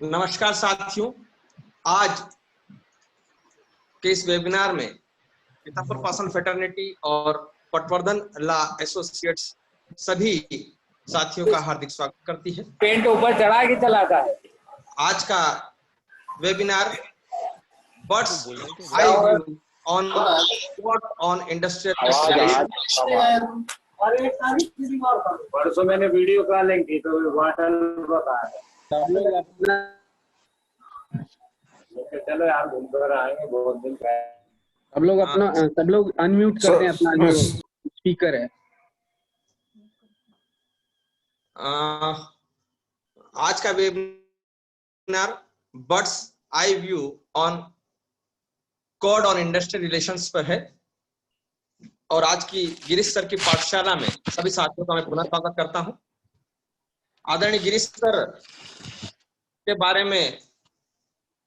नमस्कार साथियों, आज के इस वेबिनार में पीताम्बर पाषाण फ्रेटर्निटी और पटवर्धन लॉ एसोसिएट्स सभी साथियों का हार्दिक स्वागत करती है। पेंट ऊपर चढ़ा के चलाता है। आज का webinar birds eye view on industrial. परसों मैंने वीडियो कॉलिंग की तो वाटर बता चलो यार घूम कर आएंगे, बहुत दिन सब लोग अपना सब लोग अनम्यूट करते हैं, अपना जो स्पीकर है। आज का webinar birds eye view on code on industrial relations पर है और आज की गिरीश सर की पाठशाला में सभी साथियों का मैं पुनः स्वागत करता हूं। आदरणीय गिरीश सर के बारे में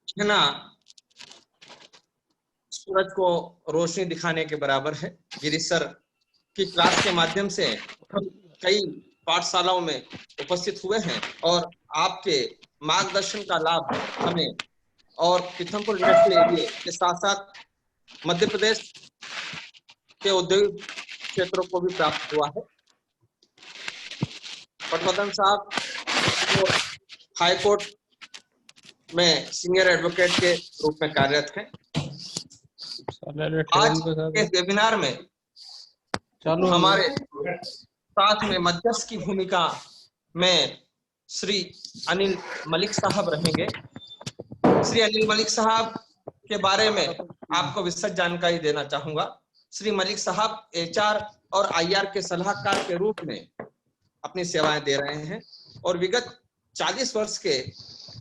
कहना सूरज को रोशनी दिखाने के बराबर है। गिरीश सर की क्लास के माध्यम से कई पाठशालाओं में उपस्थित हुए हैं और आपके मार्गदर्शन का लाभ हमें और पीथमपुर इंडस्ट्रियल एरिया के साथ साथ मध्य प्रदेश के औद्योगिक क्षेत्रों को भी प्राप्त हुआ है। पटवर्धन साहब तो हाई कोर्ट में सीनियर एडवोकेट के रूप में कार्यरत हैं। आज के वेबिनार में हमारे साथ में मध्यस्थ की भूमिका में श्री अनिल मलिक साहब रहेंगे। श्री अनिल मलिक साहब के बारे में आपको विस्तृत जानकारी देना चाहूंगा। श्री मलिक साहब एचआर और आईआर के सलाहकार के रूप में अपनी सेवाएं दे रहे हैं और विगत 40 वर्ष के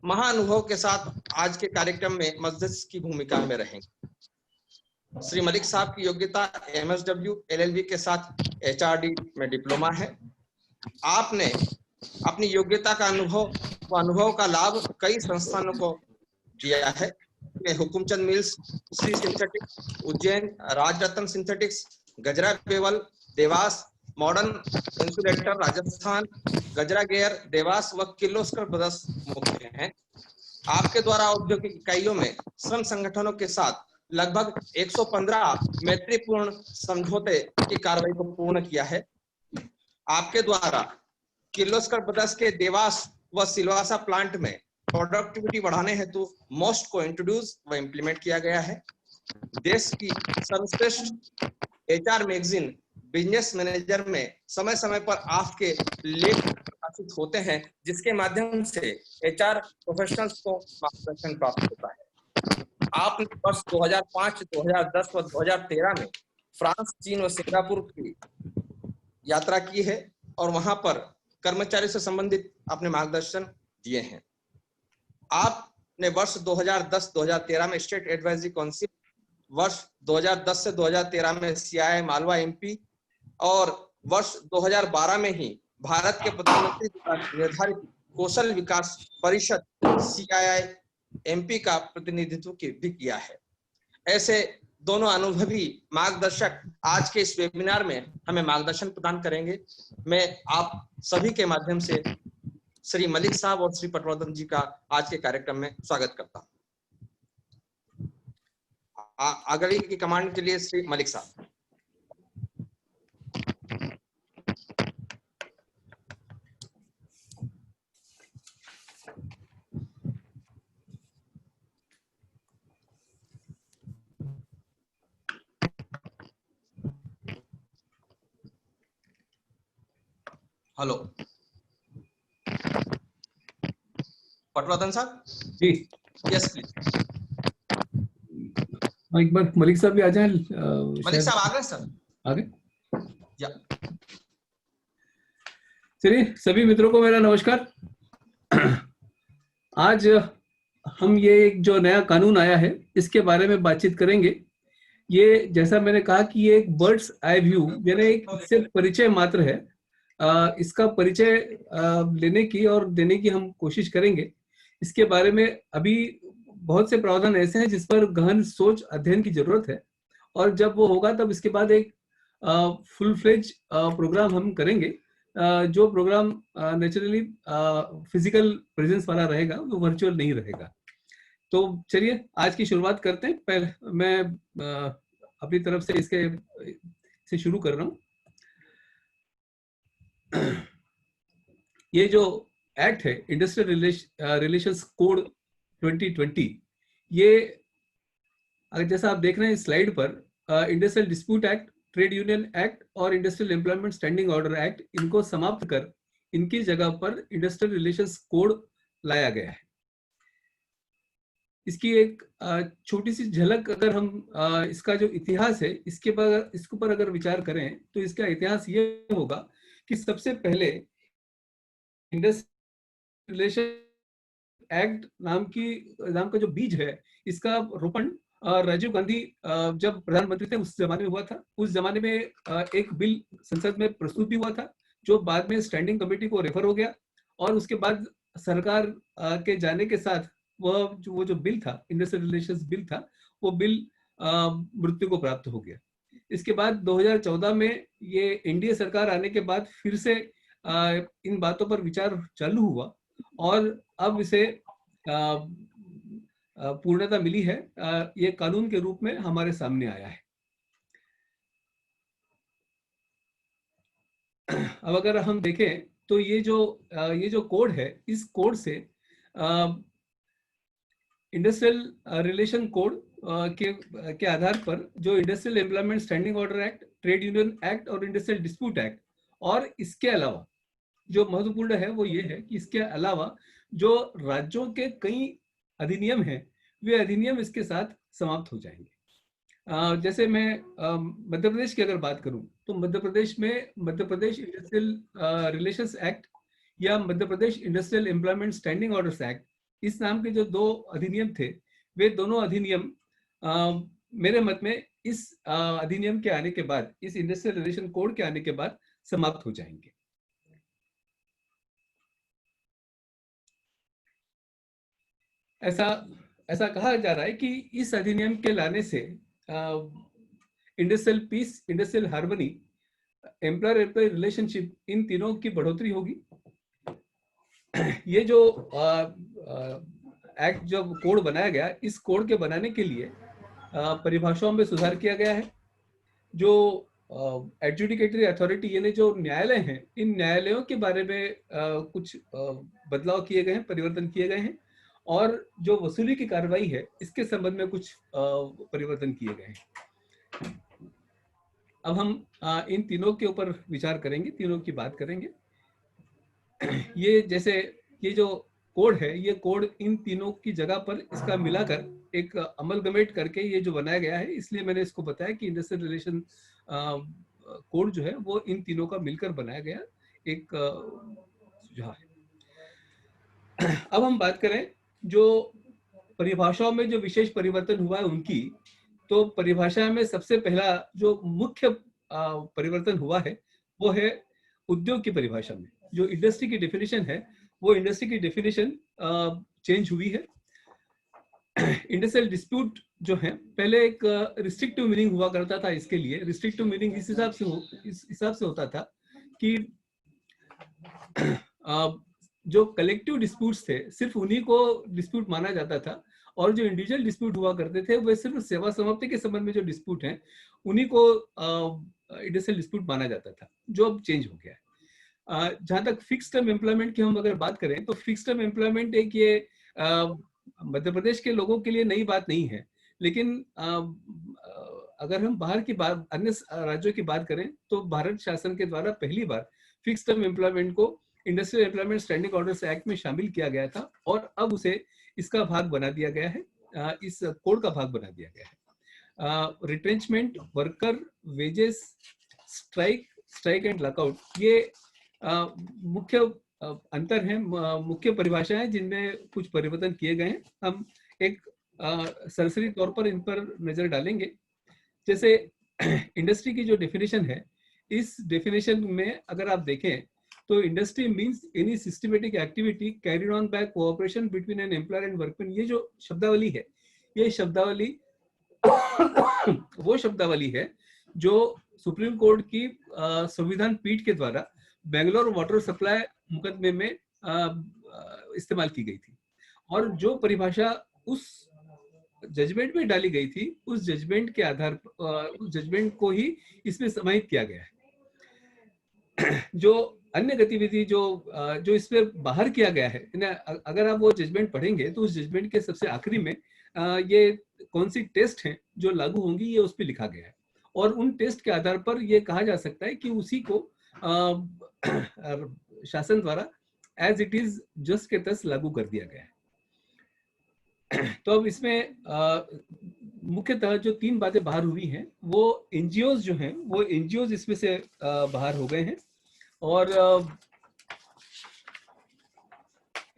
महाअनुभव के साथ आज के कार्यक्रम में मध्यस्थ की भूमिका में रहेंगे। श्री मलिक साहब की योग्यता एमएसडब्ल्यू एलएलबी के साथ एचआरडी में डिप्लोमा है। आपने अपनी योग्यता का अनुभव का लाभ कई संस्थानों को दिया है। Hukumchand mills, Shri synthetics, Ujjain, Rajratna synthetics, गजरा पेवल, देवास, मॉडर्न इंसुलेटर राजस्थान, गजरा गेयर, देवास व किर्लोस्कर ब्रदर्स मुख्य हैं। आपके द्वारा औद्योगिक इकाइयों में श्रम संगठनों के साथ लगभग 115 मैत्रीपूर्ण समझौते की कार्रवाई को पूर्ण किया है। आपके द्वारा किर्लोस्कर ब्रदर्स के देवास व सिलवासा प्लांट में प्रोडक्टिविटी बढ़ाने हेतु मोस्ट को इंट्रोड्यूस व इम्प्लीमेंट किया गया है। देश की सर्वश्रेष्ठ एचआर मैगजीन बिजनेस मैनेजर में समय समय पर आपके लेख प्रकाशित होते हैं, जिसके माध्यम से एचआर प्रोफेशनल्स को मार्गदर्शन प्राप्त होता है। आपने वर्ष 2005, 2010 व 2013 में फ्रांस, चीन व सिंगापुर की यात्रा की है और वहां पर कर्मचारी से संबंधित अपने मार्गदर्शन दिए हैं। आपने वर्ष 2010-2013 में स्टेट एडवाइजरी काउंसिल, वर्ष 2010 से 2013 में सीआईआई मालवा एमपी और वर्ष 2012 में ही भारत के प्रधानमंत्री द्वारा निर्धारित कौशल विकास परिषद सीआईआई एमपी का प्रतिनिधित्व भी किया है। ऐसे दोनों अनुभवी मार्गदर्शक आज के इस वेबिनार में हमें मार्गदर्शन प्रदान करेंगे। मैं आप सभी के माध्यम से श्री मलिक साहब और श्री पटवर्धन जी का आज के कार्यक्रम में स्वागत करता हूं। आगे की कमांड के लिए श्री मलिक साहब। हेलो पटवर्धन साहब जी, यस प्लीज। एक बार मलिक साहब भी आ जाएं। मलिक साहब आ गए सर? आ गए। या चलिए, सभी मित्रों को मेरा नमस्कार। आज हम ये एक जो नया कानून आया है इसके बारे में बातचीत करेंगे। ये जैसा मैंने कहा कि ये एक बर्ड्स आई व्यू यानी एक सिर्फ परिचय मात्र है। इसका परिचय लेने की और देने की हम कोशिश करेंगे। इसके बारे में अभी बहुत से प्रावधान ऐसे हैं जिस पर गहन सोच अध्ययन की जरूरत है, और जब वो होगा तब इसके बाद एक फुल फ्लेज प्रोग्राम हम करेंगे, जो प्रोग्राम नेचुरली फिजिकल प्रेजेंस वाला रहेगा, वो वर्चुअल नहीं रहेगा। तो चलिए आज की शुरुआत करते हैं। पहले मैं अपनी तरफ से से शुरू कर रहा हूँ। ये जो एक्ट है इंडस्ट्रियल रिलेशंस कोड 2020, ये अगर जैसा आप देख रहे हैं स्लाइड पर, industrial dispute act, trade union act और industrial employment standing order act, इनको समाप्त कर इनकी जगह पर इंडस्ट्रियल रिलेशंस कोड लाया गया है। इसकी एक छोटी सी झलक अगर हम इसका जो इतिहास है इसके ऊपर अगर विचार करें तो इसका इतिहास ये होगा कि सबसे पहले इंडस्ट्रियल रिलेशन एक्ट नाम का जो बीज है, इसका रोपण राजीव गांधी जब प्रधानमंत्री थे उस जमाने में हुआ था। उस जमाने में एक बिल संसद में प्रस्तुत भी हुआ था, जो बाद में स्टैंडिंग कमेटी को रेफर हो गया, और उसके बाद सरकार के जाने के साथ वो जो बिल था, इंडस्ट्रियल रिलेशंस बिल था, वो बिल मृत्यु को प्राप्त हो गया। इसके बाद 2014 में ये एनडीए सरकार आने के बाद फिर से इन बातों पर विचार चालू हुआ, और अब इसे पूर्णता मिली है। ये कानून के रूप में हमारे सामने आया है। अब अगर हम देखें तो ये जो कोड है, इस कोड से इंडस्ट्रियल रिलेशन कोड के आधार पर जो industrial employment standing order act, trade union act और इंडस्ट्रियल डिस्प्यूट एक्ट, और इसके अलावा जो महत्वपूर्ण है वो ये है कि इसके अलावा जो राज्यों के कई अधिनियम हैं, वे अधिनियम इसके साथ समाप्त हो जाएंगे। जैसे मैं मध्य प्रदेश की अगर बात करूं तो मध्य प्रदेश में Madhya Pradesh industrial relations act या Madhya Pradesh industrial employment standing orders act, इस नाम के जो दो अधिनियम थे, वे दोनों अधिनियम मेरे मत में इस अधिनियम के आने के बाद, इस इंडस्ट्रियल रिलेशन कोड के आने के बाद समाप्त हो जाएंगे। ऐसा कहा जा रहा है कि इस अधिनियम के लाने से industrial peace, industrial harmony, employer employee relationship, इन तीनों की बढ़ोतरी होगी। ये जो एक्ट, जो कोड बनाया गया, इस कोड के बनाने के लिए परिभाषाओं में सुधार किया गया है। जो एडजुडिकेटरी अथॉरिटी यानी जो न्यायालय हैं, इन न्यायालयों के बारे में कुछ बदलाव किए गए हैं, परिवर्तन किए गए हैं, और जो वसूली की कार्रवाई है इसके संबंध में कुछ परिवर्तन किए गए हैं। अब हम इन तीनों के ऊपर विचार करेंगे, तीनों की बात करेंगे। ये जो कोड है, ये कोड इन तीनों की जगह पर इसका मिलाकर एक अमलगमेट करके ये जो बनाया गया है, इसलिए मैंने इसको बताया कि इंडस्ट्रियल रिलेशन कोड जो है वो इन तीनों का मिलकर बनाया गया एक सुझाव है। अब हम बात करें जो परिभाषाओं में जो विशेष परिवर्तन हुआ है उनकी, तो परिभाषा में सबसे पहला जो मुख्य परिवर्तन हुआ है वो है उद्योग की परिभाषा में। जो इंडस्ट्री की डेफिनेशन है, वो इंडस्ट्री की डेफिनेशन चेंज हुई है। इंडस्ट्रियल डिस्प्यूट जो है, पहले एक रिस्ट्रिक्टिव मीनिंग हुआ करता था इसके लिए। रिस्ट्रिक्टिव मीनिंग इस हिसाब से होता था कि जो कलेक्टिव डिस्प्यूट्स थे, सिर्फ उन्हीं को डिस्प्यूट माना जाता था, और जो इंडिविजुअल डिस्प्यूट हुआ करते थे वो सिर्फ सेवा समाप्ति के संबंध में जो डिस्प्यूट हैं, उन्हीं को इंडस्ट्रियल डिस्प्यूट माना जाता था, जो अब चेंज हो गया है। जहां तक फिक्स टर्म एम्प्लॉयमेंट की हम अगर बात करें तो फिक्स टर्म एम्प्लॉयमेंट एक ये मध्य प्रदेश के लोगों के लिए नई बात नहीं है, लेकिन अगर हम बाहर की बात, अन्य राज्यों की बात करें तो भारत शासन के द्वारा पहली बार फिक्स टर्म एम्प्लॉयमेंट को industrial employment standing orders act में शामिल किया गया था, और अब उसे इसका भाग बना दिया गया है, इस कोड का भाग बना दिया गया है। Retrenchment, worker wages, strike and lockout, ये मुख्य अंतर है, मुख्य परिभाषाएं हैं जिनमें कुछ परिवर्तन किए गए हैं। हम एक सरसरी तौर पर इन पर नजर डालेंगे। जैसे इंडस्ट्री की जो डेफिनेशन है, इस डेफिनेशन में अगर आप देखें तो industry means any systematic activity carried on by cooperation between an employer and workman. ये जो शब्दावली है, ये शब्दावली वो शब्दावली है जो सुप्रीम कोर्ट की संविधान पीठ के द्वारा बेंगलोर वाटर सप्लाई मुकदमे में इस्तेमाल की गई थी, और जो परिभाषा उस जजमेंट में डाली गई थी, उस जजमेंट के आधार पर उस जजमेंट को ही इसमें समाहित किया गया है। जो अन्य गतिविधि जो इसमें बाहर किया गया है, अगर आप वो जजमेंट पढ़ेंगे तो उस जजमेंट के सबसे आखिरी में ये कौन सी टेस्ट हैं जो लागू होंगी, ये उस पर लिखा गया है, और उन टेस्ट के आधार पर ये कहा जा सकता है कि उसी को शासन द्वारा एज इट इज जस्ट के तस लागू कर दिया गया है। तो अब इसमें मुख्यतः जो 3 बातें बाहर हुई हैं, वो एनजीओज जो हैं, वो एनजीओज इसमें से बाहर हो गए हैं, और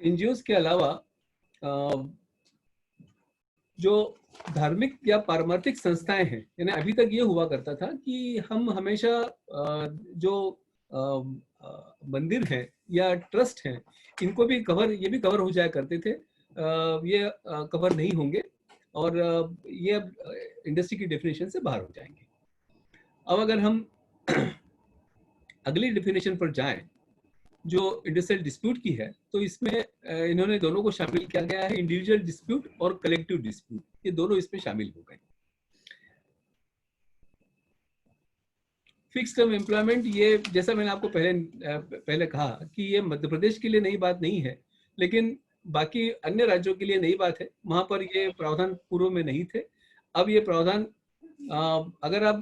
एनजीओज के अलावा जो धार्मिक या पारमार्थिक संस्थाएं हैं, यानी अभी तक ये हुआ करता था कि हम हमेशा जो मंदिर हैं या ट्रस्ट हैं, इनको भी ये भी कवर हो जाया करते थे, ये कवर नहीं होंगे, और ये इंडस्ट्री की डेफिनेशन से बाहर हो जाएंगे। अब अगर हम अगली डेफिनेशन पर जाएं जो इंडस्ट्रियल डिस्प्यूट की है, तो इसमें इन्होंने दोनों को शामिल किया गया है, इंडिविजुअल डिस्प्यूट और कलेक्टिव डिस्प्यूट, ये दोनों इसमें शामिल हो गए। फिक्स टर्म एम्प्लॉयमेंट, ये जैसा मैंने आपको पहले कहा कि ये मध्य प्रदेश के लिए नई बात नहीं है, लेकिन बाकी अन्य राज्यों के लिए नई बात है। वहां पर ये प्रावधान पूर्व में नहीं थे। अब ये प्रावधान, अगर आप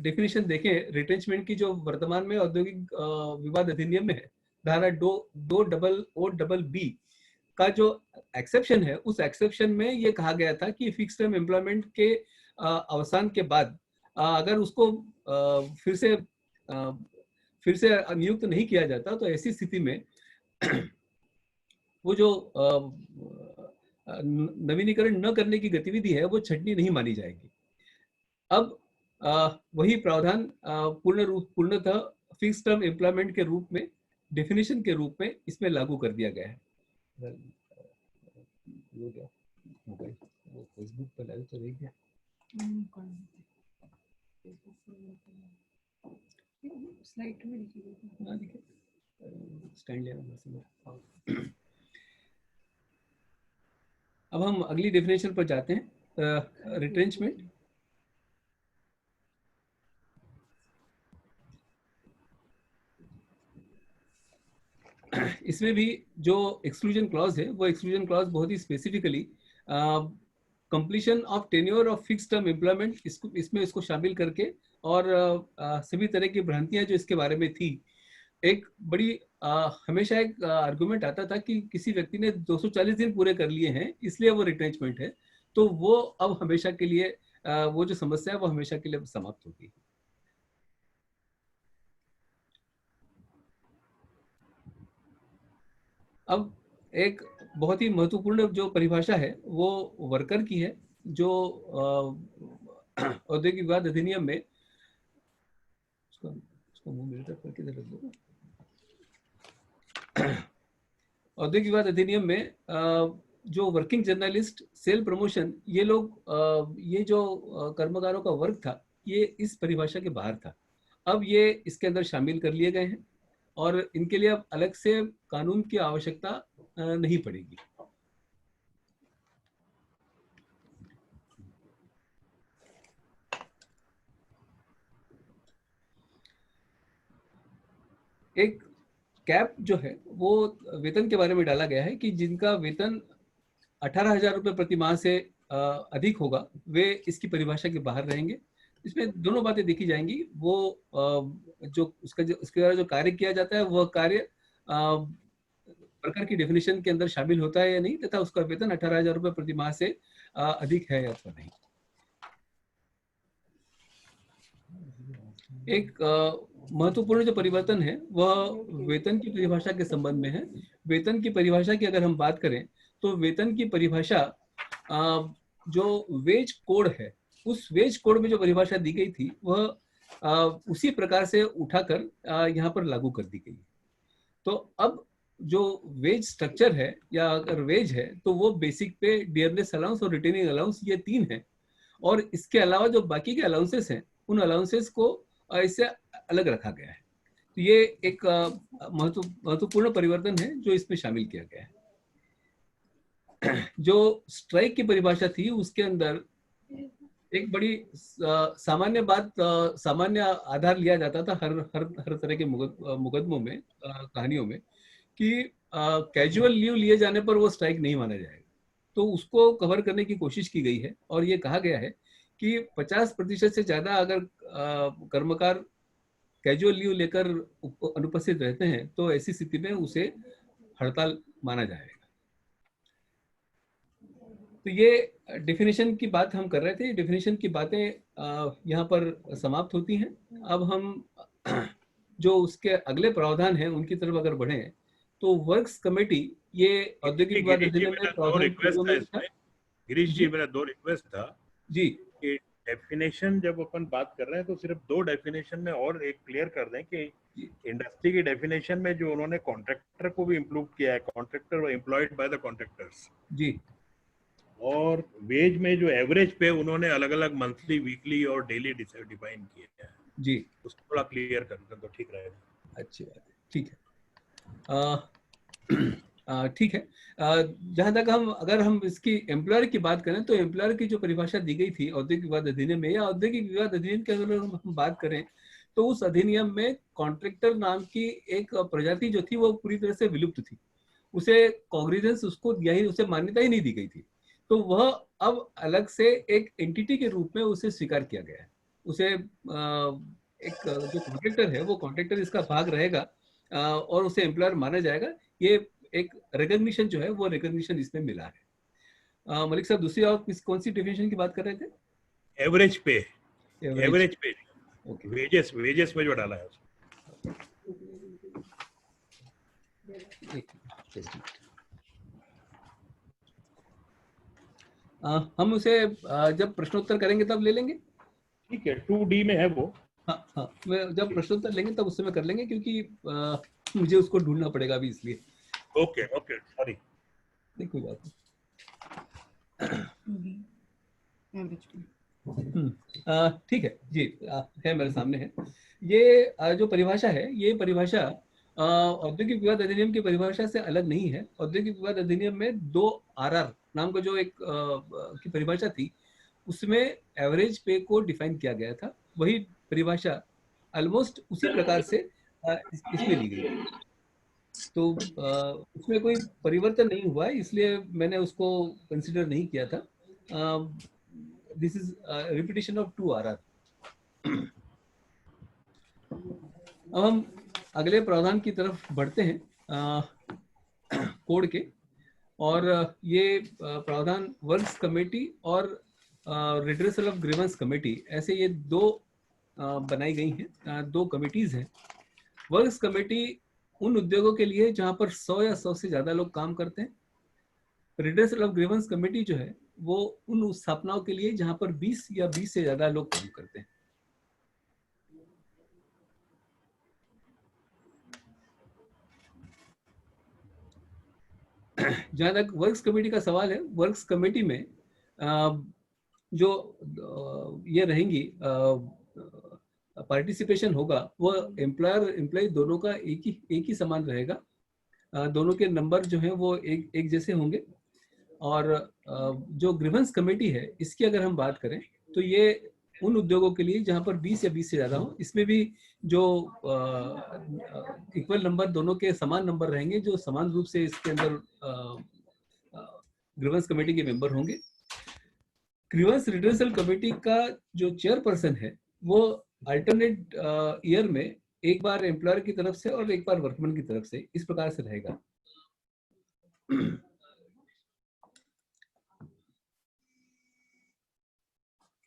डेफिनेशन देखें रिटेंचमेंट की, जो वर्तमान में औद्योगिक विवाद अधिनियम में है, धारा 2(2)(o)(b) का जो एक्सेप्शन है, उस एक्सेप्शन में ये कहा गया था कि फिक्स टर्म एम्प्लॉयमेंट के अवसान के बाद अगर उसको फिर से नियुक्त नहीं किया जाता, तो ऐसी स्थिति में वो जो नवीनीकरण न करने की गतिविधि है, वो छटनी नहीं मानी जाएगी। अब वही प्रावधान पूर्णतः फिक्स टर्म एम्प्लॉयमेंट के रूप में, डेफिनेशन के रूप में इसमें लागू कर दिया गया है। वो फेसबुक पर लाइव तो नहीं गया, स्लाइड में देखिए, स्टैंड लेना। अब हम अगली डेफिनेशन पर जाते हैं, रिट्रेंचमेंट। इसमें भी जो एक्सक्लूजन क्लॉज है, वो एक्सक्लूजन क्लॉज बहुत ही specifically completion of tenure of fix term employment, इसको शामिल करके, और सभी तरह की भ्रांतियां जो इसके बारे में थी। एक बड़ी हमेशा एक आर्गुमेंट आता था कि किसी व्यक्ति ने 240 दिन पूरे कर लिए हैं, इसलिए वो रिट्रेंचमेंट है, तो वो अब हमेशा के लिए वो जो समस्या है वो हमेशा के लिए समाप्त होगी। अब एक बहुत ही महत्वपूर्ण जो परिभाषा है वो वर्कर की है, जो औद्योगिक विवाद अधिनियम में, औद्योगिक विवाद अधिनियम में जो वर्किंग जर्नलिस्ट, सेल प्रमोशन, ये लोग, ये जो कर्मकारों का वर्ग था, ये इस परिभाषा के बाहर था। अब ये इसके अंदर शामिल कर लिए गए हैं, और इनके लिए अब अलग से कानून की आवश्यकता नहीं पड़ेगी। एक कैप जो है वो वेतन के बारे में डाला गया है कि जिनका वेतन 18,000 रुपये प्रति माह से अधिक होगा, वे इसकी परिभाषा के बाहर रहेंगे। इसमें दोनों बातें देखी जाएंगी, वो जो उसके द्वारा जो कार्य किया जाता है, वह कार्य वर्कर की डेफिनेशन के अंदर शामिल होता है या नहीं, तथा उसका वेतन 18,000 रुपये प्रति माह से अधिक है अथवा नहीं। एक महत्वपूर्ण जो परिवर्तन है वह वेतन की परिभाषा के संबंध में है। वेतन की परिभाषा की अगर हम बात करें, तो वेतन की परिभाषा जो वेज कोड है, उस वेज कोड में जो परिभाषा दी गई थी, वह उसी प्रकार से उठाकर यहाँ पर लागू कर दी गई। तो अब जो वेज स्ट्रक्चर है या अगर वेज है तो वो बेसिक पे, डियरनेस अलाउंस और रिटेनिंग अलाउंस, ये 3 है। और इसके अलावा जो बाकी के अलाउंसेस हैं उन अलाउंसेस को इससे अलग रखा गया है। तो ये एक महत्वपूर्ण परिवर्तन है जो इसमें शामिल किया गया है। जो स्ट्राइक की परिभाषा थी उसके अंदर एक बड़ी सामान्य बात, सामान्य आधार लिया जाता था हर हर हर तरह के मुकदमों में, कहानियों में, कि कैजुअल लीव लिए जाने पर वो स्ट्राइक नहीं माना जाएगा। तो उसको कवर करने की कोशिश की गई है और ये कहा गया है कि 50% से ज्यादा अगर कर्मकार कैजुअल लीव लेकर अनुपस्थित रहते हैं तो ऐसी स्थिति में उसे हड़ताल माना जाएगा। तो ये डेफिनेशन की बात हम कर रहे थे। डेफिनेशन की बातें यहाँ पर समाप्त होती हैं। अब हम जो उसके अगले प्रावधान हैं उनकी तरफ अगर बढ़े तो वर्क्स कमेटी, ये औद्योगिक विवाद अधिनियम में प्रावधान गिरीश जी, मेरा 2 रिक्वेस्ट था जी कि डेफिनेशन जब अपन बात कर रहे हैं तो सिर्फ 2 डेफिनेशन में और एक क्लियर कर दें कि इंडस्ट्री की डेफिनेशन में जो उन्होंने कॉन्ट्रैक्टर को भी इंक्लूड किया है, contractor employed by the contractors जी, और वेज में जो एवरेज पे उन्होंने अलग अलग मंथली, वीकली और डेली डिफाइन किए हैं जी, उसको थोड़ा क्लियर कर दें तो ठीक रहेगा। अच्छी बात है, ठीक है। ठीक है। जहां तक अगर हम इसकी एम्प्लॉयर की बात करें तो एम्प्लॉयर की जो परिभाषा दी गई थी औद्योगिक विवाद अधिनियम में, या औद्योगिक विवाद अधिनियम की अगर हम बात करें तो उस अधिनियम में कॉन्ट्रैक्टर नाम की एक प्रजाति जो थी वो पूरी तरह से विलुप्त थी। उसे कॉग्निजेंस उसको दिया ही, उसे मान्यता ही नहीं दी गई थी। तो वह अब अलग से एक एंटिटी के रूप में उसे स्वीकार किया गया है। उसे एक जो कॉन्ट्रैक्टर है वो कॉन्ट्रैक्टर इसका भाग रहेगा और उसे एम्प्लॉयर माना जाएगा। ये एक रिकॉग्निशन जो है वो रिकॉग्निशन इसमें मिला है। मलिक साहब, दूसरी आप कौन सी डेफिनेशन की बात कर रहे थे? एवरेज पे, एवरेज पे ओके, वेजेस में जो डाला है हम उसे जब प्रश्नोत्तर करेंगे तब ले लेंगे। ठीक है, 2D में है वो। हाँ हाँ, जब प्रश्नोत्तर लेंगे तब उस समय कर लेंगे क्योंकि मुझे उसको ढूंढना पड़ेगा अभी, इसलिए। Okay okay, sorry. नहीं, कोई बात नहीं। ठीक है जी, है मेरे सामने है ये जो परिभाषा है। ये परिभाषा औद्योगिक विवाद अधिनियम की परिभाषा से अलग नहीं है। औद्योगिक विवाद अधिनियम में 2 RR नाम का जो एक की परिभाषा थी उसमें एवरेज पे को डिफाइन किया गया था। वही परिभाषा ऑलमोस्ट उसी प्रकार से इसमें ली गई। तो उसमें कोई परिवर्तन नहीं हुआ है, इसलिए मैंने उसको कंसिडर नहीं किया था। This is repetition of 2 RR। अब हम अगले प्रावधान की तरफ बढ़ते हैं कोड के। और ये प्रावधान वर्क्स कमेटी और रिड्रेसल ऑफ ग्रीवेंस कमेटी, ऐसे ये 2 बनाई गई हैं, 2 कमिटीज हैं। वर्क्स कमेटी उन उद्योगों के लिए जहां पर 100 या 100 से ज्यादा लोग काम करते हैं। रिड्रेसल ऑफ ग्रीवेंस कमेटी जो है वो उन स्थापनाओं के लिए जहां पर 20 या 20 से ज्यादा लोग काम करते हैं। जहां तक वर्क्स कमेटी का सवाल है, वर्क्स कमेटी में जो ये रहेंगी पार्टिसिपेशन होगा वो एम्प्लॉयर एम्प्लॉय दोनों का एक ही समान रहेगा। दोनों के नंबर जो हैं वो एक जैसे होंगे। और जो ग्रीवेंस कमेटी है इसकी अगर हम बात करें तो ये उन उद्योगों के लिए जहां पर 20 या 20 से ज्यादा हो, इसमें भी जो इक्वल नंबर, दोनों के समान नंबर रहेंगे जो समान रूप से इसके अंदर ग्रीवेंस कमेटी के मेंबर होंगे। ग्रीवेंस रिड्रेसल कमेटी का जो चेयरपर्सन है वो अल्टरनेट ईयर में एक बार एम्प्लॉयर की तरफ से और एक बार वर्कमैन की तरफ से इस प्रकार से रहेगा।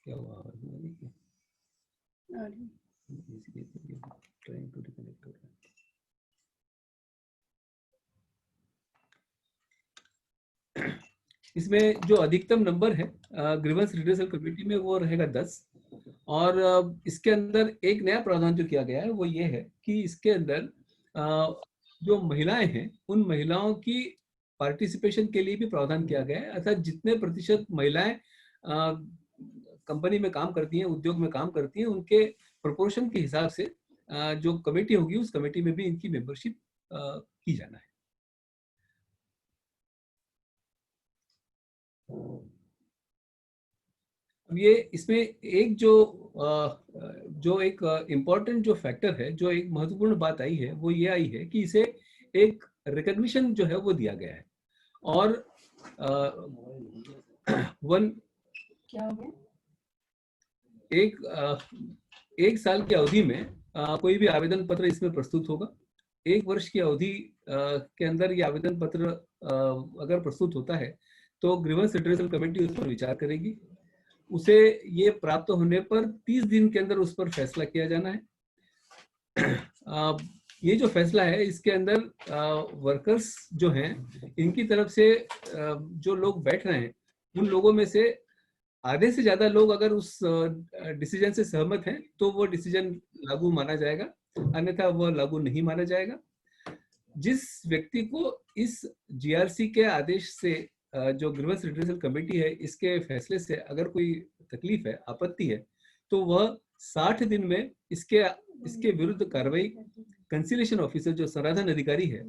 क्या हुआ? इसमें जो अधिकतम नंबर है ग्रीवेंस रिड्रेसल कमेटी में वो रहेगा 10। और इसके अंदर एक नया प्रावधान जो किया गया है वो ये है कि इसके अंदर जो महिलाएं हैं उन महिलाओं की पार्टिसिपेशन के लिए भी प्रावधान किया गया है। अर्थात जितने प्रतिशत महिलाएं कंपनी में काम करती हैं, उद्योग में काम करती हैं, उनके प्रोपोर्शन के हिसाब से जो कमेटी होगी उस कमेटी में भी इनकी मेंबरशिप की जाना है। अब ये इसमें एक जो एक इम्पोर्टेंट जो फैक्टर है, जो एक महत्वपूर्ण बात आई है वो ये आई है कि इसे एक रिकॉग्निशन जो है वो दिया गया है। और क्या हो गया, एक साल की अवधि में कोई भी आवेदन पत्र इसमें प्रस्तुत होगा। 1 वर्ष की अवधि के अंदर ये आवेदन पत्र अगर प्रस्तुत होता है तो ग्रीवेंस रिड्रेसल कमेटी उस पर विचार करेगी। उसे ये प्राप्त होने पर 30 दिन के अंदर उस पर फैसला किया जाना है। ये जो फैसला है इसके अंदर वर्कर्स जो हैं इनकी तरफ से जो लोग बैठ रहे हैं उन लोगों में से आधे से ज्यादा लोग अगर उस डिसीजन से सहमत हैं तो वो डिसीजन लागू माना जाएगा, अन्यथा वो लागू नहीं माना जाएगा। जिस व्यक्ति को इस जीआरसी के आदेश से जो ग्रीवेंस रिड्रेसल कमेटी है इसके फैसले से अगर कोई तकलीफ है, आपत्ति है, तो वह 60 दिन में इसके विरुद्ध कार्रवाई कंसिलेशन ऑफिसर जो समाधान अधिकारी है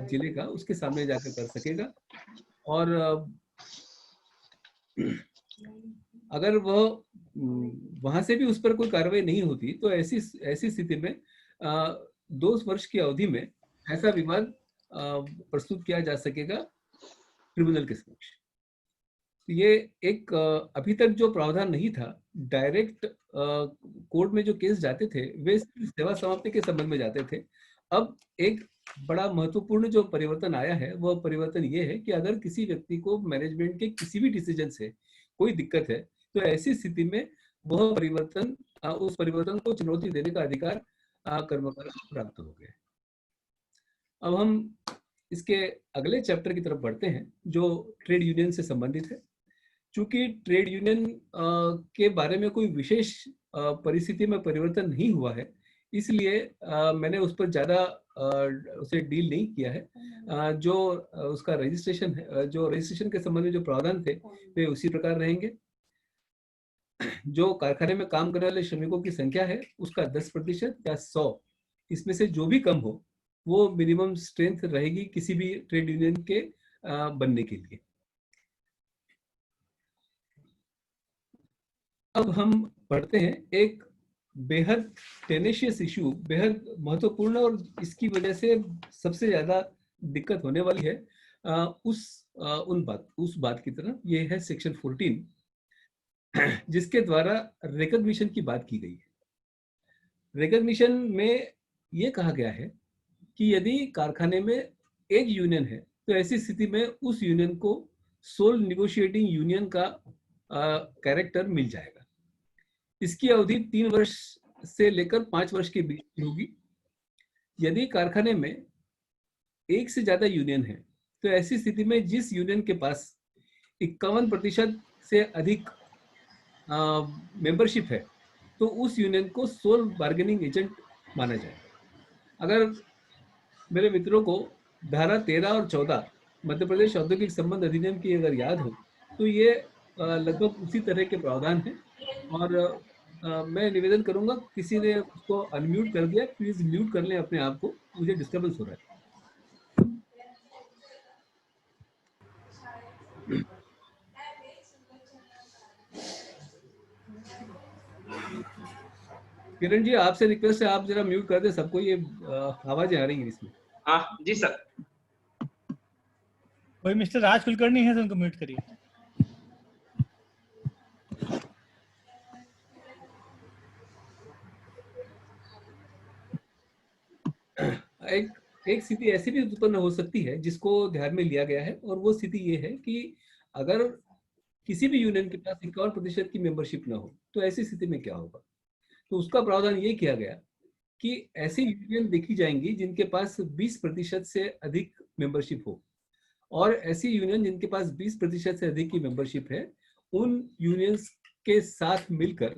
जिले का उसके सामने जाकर कर सकेगा। और अगर वह वहां से भी उस पर कोई कार्रवाई नहीं होती तो ऐसी स्थिति में 2 वर्ष की अवधि में ऐसा विवाद प्रस्तुत किया जा सकेगा ट्रिब्यूनल के समक्ष। ये एक अभी तक जो प्रावधान नहीं था, डायरेक्ट कोर्ट में जो केस जाते थे वे सेवा समाप्ति के संबंध में जाते थे। अब एक बड़ा महत्वपूर्ण जो परिवर्तन आया है वह परिवर्तन ये है कि अगर किसी व्यक्ति को मैनेजमेंट के किसी भी डिसीजन से कोई दिक्कत है तो ऐसी स्थिति में वह उस परिवर्तन को चुनौती देने का अधिकार कर्मकारों को प्राप्त हो गया। अब हम इसके अगले चैप्टर की तरफ बढ़ते हैं जो ट्रेड यूनियन से संबंधित है। चूंकि ट्रेड यूनियन के बारे में कोई विशेष परिस्थिति में परिवर्तन नहीं हुआ है इसलिए मैंने उस पर ज़्यादा उसे डील नहीं किया है। जो उसका रजिस्ट्रेशन है, जो रजिस्ट्रेशन के संबंध में जो प्रावधान थे वे उसी प्रकार रहेंगे। जो कारखाने में काम करने वाले श्रमिकों की संख्या है उसका 10% या 100 इसमें से जो भी कम हो वो मिनिमम स्ट्रेंथ रहेगी किसी भी ट्रेड यूनियन के बनने के लिए। अब हम पढ़ते हैं एक बेहद टेनेशियस इशू, बेहद महत्वपूर्ण और इसकी वजह से सबसे ज्यादा दिक्कत होने वाली है उस बात की तरफ। ये है सेक्शन 14 जिसके द्वारा रिकॉग्निशन की बात की गई है। रिकॉग्निशन में ये कहा गया है कि यदि कारखाने में एक यूनियन है तो ऐसी स्थिति में उस यूनियन को सोल निगोशिएटिंग यूनियन का कैरेक्टर मिल जाएगा। इसकी अवधि 3 वर्ष से लेकर 5 वर्ष के बीच की होगी। यदि कारखाने में एक से ज्यादा यूनियन है तो ऐसी स्थिति में जिस यूनियन के पास 51% से अधिक मेंबरशिप है तो उस यूनियन को सोल बार्गेनिंग एजेंट माना जाएगा। अगर मेरे मित्रों को धारा 13 और 14 मध्य प्रदेश औद्योगिक संबंध अधिनियम की अगर याद हो तो ये लगभग उसी तरह के प्रावधान हैं। और मैं निवेदन करूंगा, किसी ने उसको अनम्यूट कर दिया, प्लीज म्यूट कर लें अपने आप को, मुझे डिस्टर्बेंस हो रहा है। किरण जी आपसे रिक्वेस्ट है आप जरा म्यूट कर दें सबको, ये आवाजें आ रही हैं इसमें। हाँ जी सर। कोई मिस्टर राज कुलकर्णी है तो उनको म्यूट करिए। एक स्थिति ऐसी भी उत्पन्न हो सकती है जिसको ध्यान में लिया गया है और वो स्थिति ये है कि अगर किसी भी यूनियन के पास 51% की मेंबरशिप ना हो तो ऐसी स्थिति में क्या होगा। तो उसका प्रावधान ये किया गया कि ऐसी यूनियन देखी जाएंगी जिनके पास 20% से अधिक मेंबरशिप हो और ऐसी यूनियन जिनके पास 20% से अधिक की मेंबरशिप है, उन यूनियंस के साथ मिलकर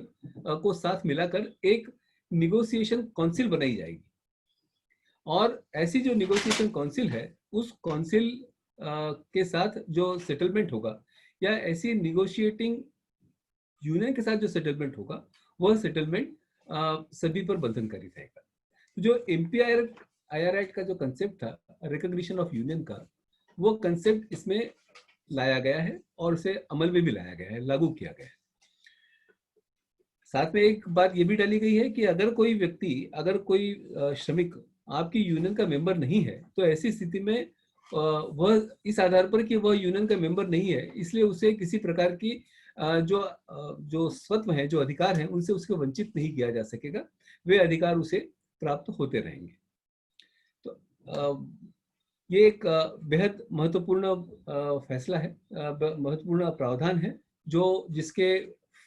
साथ मिलाकर एक निगोसिएशन काउंसिल बनाई जाएगी। और ऐसी जो निगोसिएशन काउंसिल है, उस काउंसिल के साथ जो सेटलमेंट होगा या ऐसी निगोशिएटिंग यूनियन के साथ जो सेटलमेंट होगा, वह सेटलमेंट सभी पर बंधनकारी रहेगा। जो MPIR एक्ट का जो कंसेप्ट था रिकॉग्निशन ऑफ यूनियन का, वो कंसेप्ट इसमें लाया गया है और उसे अमल में भी लाया गया है, लागू किया गया है। साथ में एक बात ये भी डाली गई है कि अगर कोई व्यक्ति, अगर कोई श्रमिक आपकी यूनियन का मेंबर नहीं है, तो ऐसी स्थिति में वह इस आधार पर कि वह यूनियन का मेंबर नहीं है, इसलिए उसे किसी प्रकार की जो स्वत्व है, जो अधिकार है, उनसे उसको वंचित नहीं किया जा सकेगा। वे अधिकार उसे प्राप्त होते रहेंगे। तो ये एक बेहद महत्वपूर्ण फैसला है, महत्वपूर्ण प्रावधान है, जिसके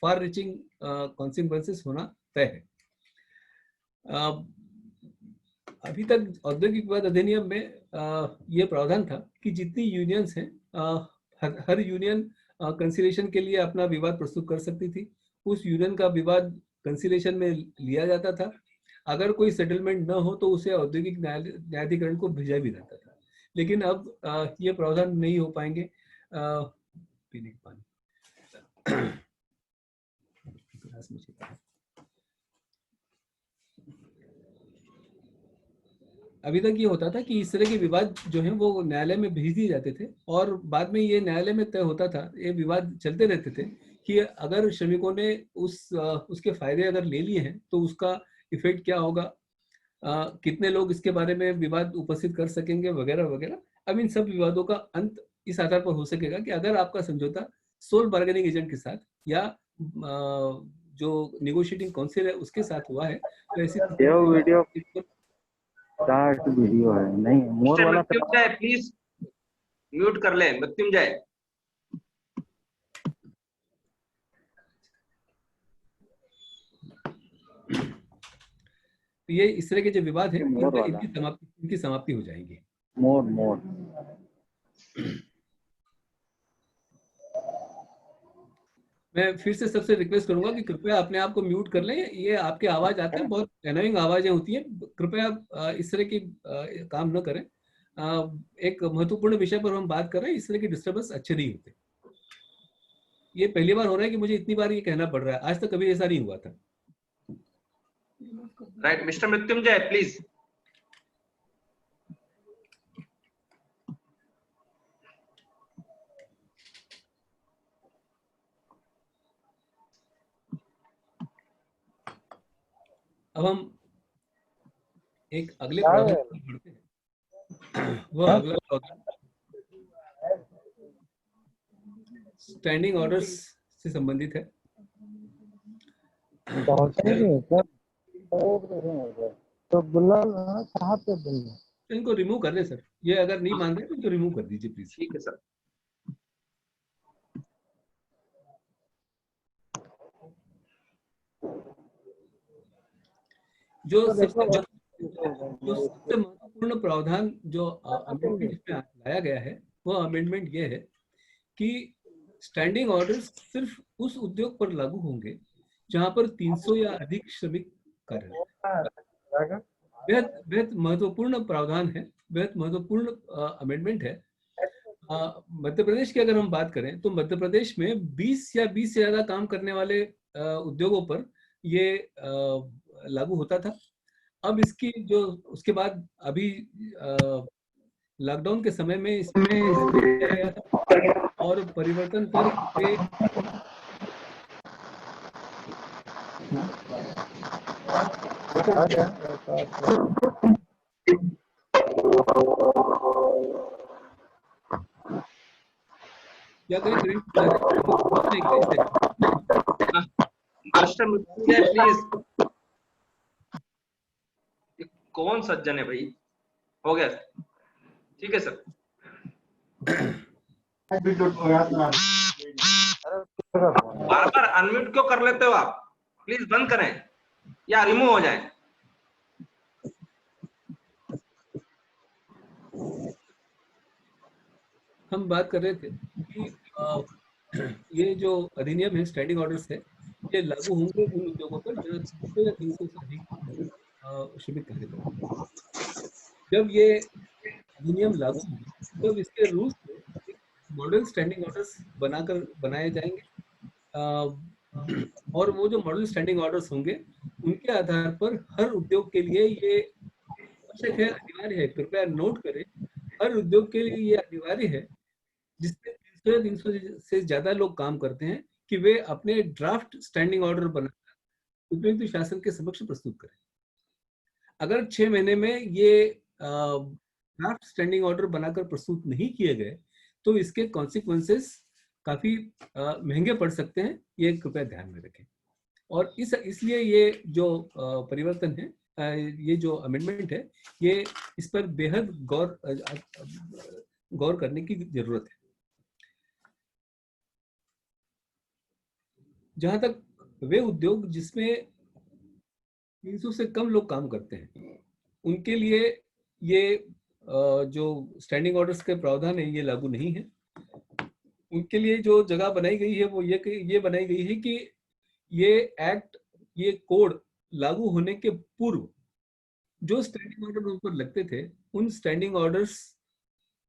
फार रीचिंग कॉन्सिक्वेंसेस होना तय है। अभी तक औद्योगिक विवाद अधिनियम में ये प्रावधान था कि जितनी यूनियंस हैं, हर यूनियन कंसिलेशन के लिए अपना विवाद प्रस्तुत कर सकती थी। उस यूनियन का विवाद कंसिलेशन में लिया जाता था। अगर कोई सेटलमेंट न हो तो उसे औद्योगिक न्यायाधिकरण को भेजा भी जाता था। लेकिन अब ये प्रावधान नहीं हो पाएंगे। पीने का पानी अभी तक ये होता था कि इस तरह के विवाद जो हैं वो न्यायालय में भेज दिए जाते थे और बाद में ये न्यायालय में तय होता था, ये विवाद चलते रहते थे कि अगर श्रमिकों ने उसके फायदे अगर ले लिए हैं तो उसका इफेक्ट क्या होगा, कितने लोग इसके बारे में विवाद उपस्थित कर सकेंगे वगैरह वगैरह। अब इन सब विवादों का अंत इस आधार पर हो सकेगा कि अगर आपका समझौता सोल बार्गेनिंग एजेंट के साथ या जो निगोशिएटिंग काउंसिल है उसके साथ हुआ है, तो ऐसी वीडियो है नहीं, मोर वाला मृत्युंजय प्लीज म्यूट कर ले। मृत्युंजय, ये इस तरह के जो विवाद है इनकी समाप्ति हो जाएगी। मोर मैं फिर से सबसे रिक्वेस्ट करूंगा कि कृपया अपने आप को म्यूट कर लें। ये आपके आवाज आते हैं, बहुत एनोइंग आवाजें होती हैं। कृपया इस तरह की काम न करें। एक महत्वपूर्ण विषय पर हम बात कर रहे हैं, इस तरह की डिस्टर्बेंस अच्छे नहीं होते। ये पहली बार हो रहा है कि मुझे इतनी बार ये कहना पड़ रहा है, आज तक कभी ऐसा नहीं हुआ था। Right, mister Mrityunjay please. अब हम एक अगले प्रावधान पर बढ़ते हैं। वह अगला प्रावधान स्टैंडिंग ऑर्डर्स से संबंधित है। तो बुला साहब पे बोलना, इनको रिमूव कर दे सर। ये अगर नहीं मान रहे तो इनको रिमूव कर दीजिए प्लीज। ठीक है सर। जो सबसे महत्वपूर्ण प्रावधान जो अमेंडमेंट में लाया गया है, वो अमेंडमेंट ये है कि स्टैंडिंग ऑर्डर्स सिर्फ उस उद्योग पर लागू होंगे जहां पर 300 या अधिक श्रमिक कार्यरत। बेहद महत्वपूर्ण प्रावधान है, बेहद महत्वपूर्ण अमेंडमेंट है। मध्य प्रदेश की अगर हम बात करें तो मध्य प्रदेश में 20 या 20 से ज्यादा काम करने वाले उद्योगों पर ये लागू होता था। अब इसकी जो उसके बाद अभी लॉकडाउन के समय में इसमें और परिवर्तन करके या कहीं प्लीज। कौन सज्जन है भाई? हो गया, ठीक है सर। बार बार अनम्यूट क्यों कर लेते हो आप? प्लीज बंद करें या रिमूव हो जाए। हम बात कर रहे थे कि ये जो अधिनियम है, स्टैंडिंग ऑर्डर्स है, ये लागू होंगे उन उद्योगों पर जो 300 या 300 से अधिक श्रमिक कार्य करते हैं। जब ये अधिनियम लागू होंगे तब इसके रूल्स में मॉडल स्टैंडिंग ऑर्डर्स बनाए जाएंगे, और वो जो मॉडल स्टैंडिंग ऑर्डर्स होंगे उनके आधार पर हर उद्योग के लिए ये आवश्यक है, अनिवार्य है, कृपया नोट करें, हर उद्योग के लिए ये अनिवार्य है जिसमें 300 या 300 से ज्यादा लोग काम करते हैं कि वे अपने ड्राफ्ट स्टैंडिंग ऑर्डर बनाकर उपयुक्त शासन के समक्ष प्रस्तुत करें। अगर 6 महीने में ये ड्राफ्ट स्टैंडिंग ऑर्डर बनाकर प्रस्तुत नहीं किए गए तो इसके कॉन्सिक्वेंसेस काफी महंगे पड़ सकते हैं, ये कृपया ध्यान में रखें। और इसलिए ये जो परिवर्तन है, ये जो अमेंडमेंट है, ये इस पर बेहद गौर करने की जरूरत है। जहां तक वे उद्योग जिसमें 300 से कम लोग काम करते हैं, उनके लिए ये जो स्टैंडिंग ऑर्डर्स के प्रावधान है ये लागू नहीं है। उनके लिए जो जगह बनाई गई है वो ये बनाई गई है कि ये एक्ट, ये कोड लागू होने के पूर्व जो स्टैंडिंग ऑर्डर उन पर लगते थे, उन स्टैंडिंग ऑर्डर्स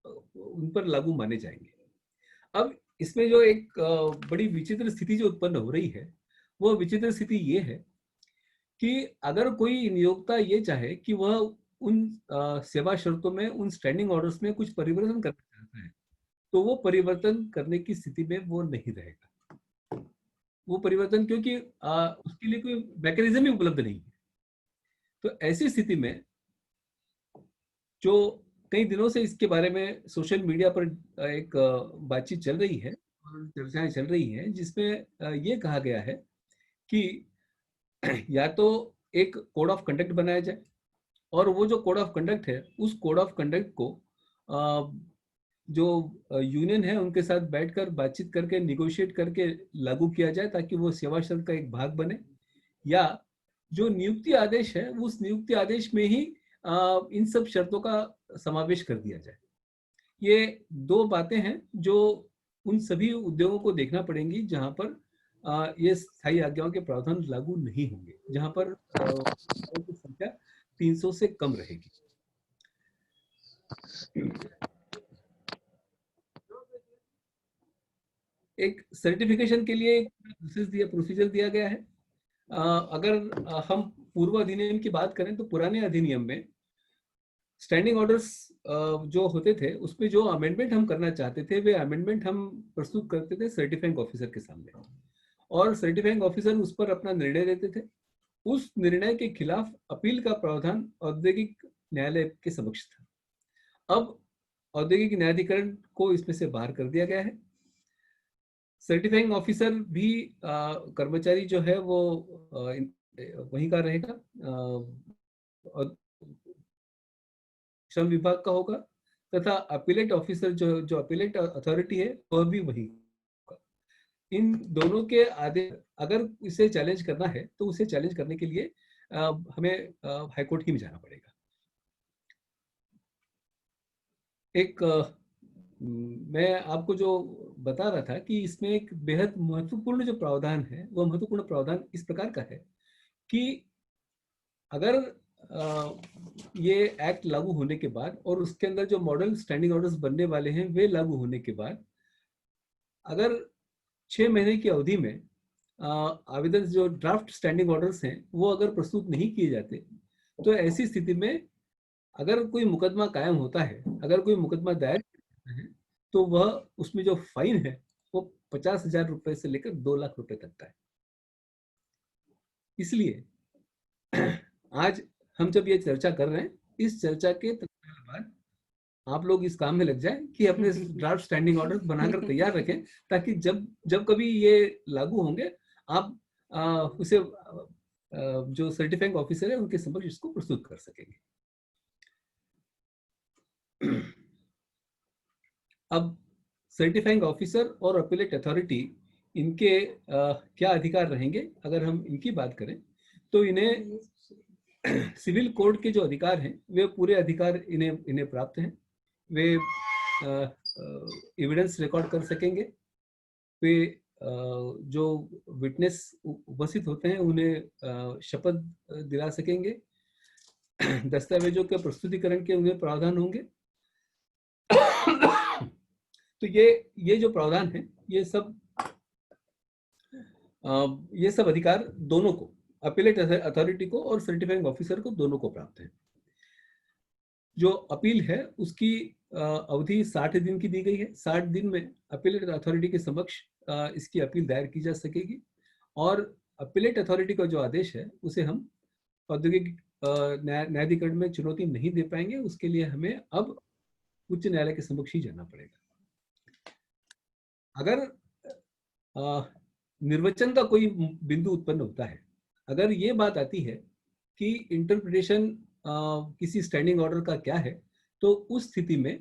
उन पर लागू माने जाएंगे। अब इसमें जो एक बड़ी विचित्र स्थिति जो उत्पन्न हो रही है, वो विचित्र स्थिति ये है कि अगर कोई नियोक्ता ये चाहे कि वह उन सेवा शर्तों में, उन स्टैंडिंग ऑर्डर्स में कुछ परिवर्तन करना चाहता है, तो वो परिवर्तन करने की स्थिति में वो नहीं रहेगा। वो परिवर्तन, क्योंकि उसके लिए कोई मैकेनिज्म ही उपलब्ध नहीं है। तो ऐसी स्थिति में जो कई दिनों से इसके बारे में सोशल मीडिया पर एक बातचीत चल रही है और चर्चाएं चल रही हैं, जिसमें ये कहा गया है कि या तो एक कोड ऑफ कंडक्ट बनाया जाए, और वो जो कोड ऑफ कंडक्ट है, उस कोड ऑफ कंडक्ट को जो यूनियन है उनके साथ बैठकर बातचीत करके, निगोशिएट करके लागू किया जाए, ताकि वो सेवा शर्त का एक भाग बने। या जो नियुक्ति आदेश है, उस नियुक्ति आदेश में ही इन सब शर्तों का समावेश कर दिया जाए। ये दो बातें हैं जो उन सभी उद्योगों को देखना पड़ेंगी जहां पर ये स्थायी आज्ञाओं के प्रावधान लागू नहीं होंगे, जहां पर की संख्या 300 से कम रहेगी। एक सर्टिफिकेशन के लिए प्रोसीजर दिया गया है। अगर हम पूर्व अधिनियम की बात करें तो पुराने अधिनियम में स्टैंडिंग ऑर्डर्स जो होते थे, उसमें जो अमेंडमेंट हम करना चाहते थे, वे अमेंडमेंट हम प्रस्तुत करते थे सर्टिफाइंग ऑफिसर के सामने, और सर्टिफाइंग ऑफिसर उस पर अपना निर्णय देते थे। उस निर्णय के खिलाफ अपील का प्रावधान औद्योगिक न्यायालय के समक्ष था। अब औद्योगिक न्यायाधिकरण को इसमें से बाहर कर दिया गया है। सर्टिफाइंग ऑफिसर भी कर्मचारी जो है वो वहीं का रहेगा, श्रम विभाग का होगा, तथा अपीलेट ऑफिसर जो अपीलेट अथॉरिटी है वह भी वही होगा। इन दोनों के आदेश अगर इसे चैलेंज करना है तो उसे चैलेंज करने के लिए हमें हाईकोर्ट ही में जाना पड़ेगा। एक मैं आपको जो बता रहा था कि इसमें एक बेहद महत्वपूर्ण जो प्रावधान है, वह महत्वपूर्ण प्रावधान इस प्रकार का है कि अगर ये एक्ट लागू होने के बाद और उसके अंदर जो मॉडल स्टैंडिंग ऑर्डर्स बनने वाले हैं वे लागू होने के बाद, अगर 6 महीने की अवधि में आवेदन जो ड्राफ्ट स्टैंडिंग ऑर्डर्स हैं वो अगर प्रस्तुत नहीं किए जाते, तो ऐसी स्थिति में अगर कोई मुकदमा कायम होता है, अगर कोई मुकदमा दायर है, तो वह उसमें जो फाइन है वो 50,000 रुपए से लेकर 2 लाख रुपए तक का है। इसलिए आज हम जब ये चर्चा कर रहे हैं, इस चर्चा के बाद आप लोग इस काम में लग जाएं कि अपने ड्राफ्ट स्टैंडिंग ऑर्डर बनाकर तैयार रखें, ताकि जब कभी ये लागू होंगे आप उसे जो सर्टिफाइंग ऑफिसर है उनके समक्ष इसको प्रस्तुत कर सकेंगे। अब सर्टिफाइंग ऑफिसर और अपीलेट अथॉरिटी, इनके क्या अधिकार रहेंगे? अगर हम इनकी बात करें तो इन्हें सिविल कोड के जो अधिकार हैं वे पूरे अधिकार इन्हें प्राप्त हैं। वे एविडेंस रिकॉर्ड कर सकेंगे। वे जो विटनेस उपस्थित होते हैं उन्हें शपथ दिला सकेंगे। दस्तावेजों के प्रस्तुतिकरण के उन्हें प्रावधान होंगे। तो ये जो प्रावधान है ये सब अधिकार दोनों को, अपीलेट अथॉरिटी को और सर्टिफाइंग ऑफिसर को, दोनों को प्राप्त है। जो अपील है उसकी अवधि 60 दिन की दी गई है। 60 दिन में अपीलेट अथॉरिटी के समक्ष इसकी अपील दायर की जा सकेगी और अपीलेट अथॉरिटी का जो आदेश है उसे हम औद्योगिक न्यायाधिकरण में चुनौती नहीं दे पाएंगे। उसके लिए हमें अब उच्च न्यायालय के समक्ष ही जाना पड़ेगा। अगर निर्वचन का कोई बिंदु उत्पन्न होता है, अगर ये बात आती है कि इंटरप्रिटेशन किसी स्टैंडिंग ऑर्डर का क्या है, तो उस स्थिति में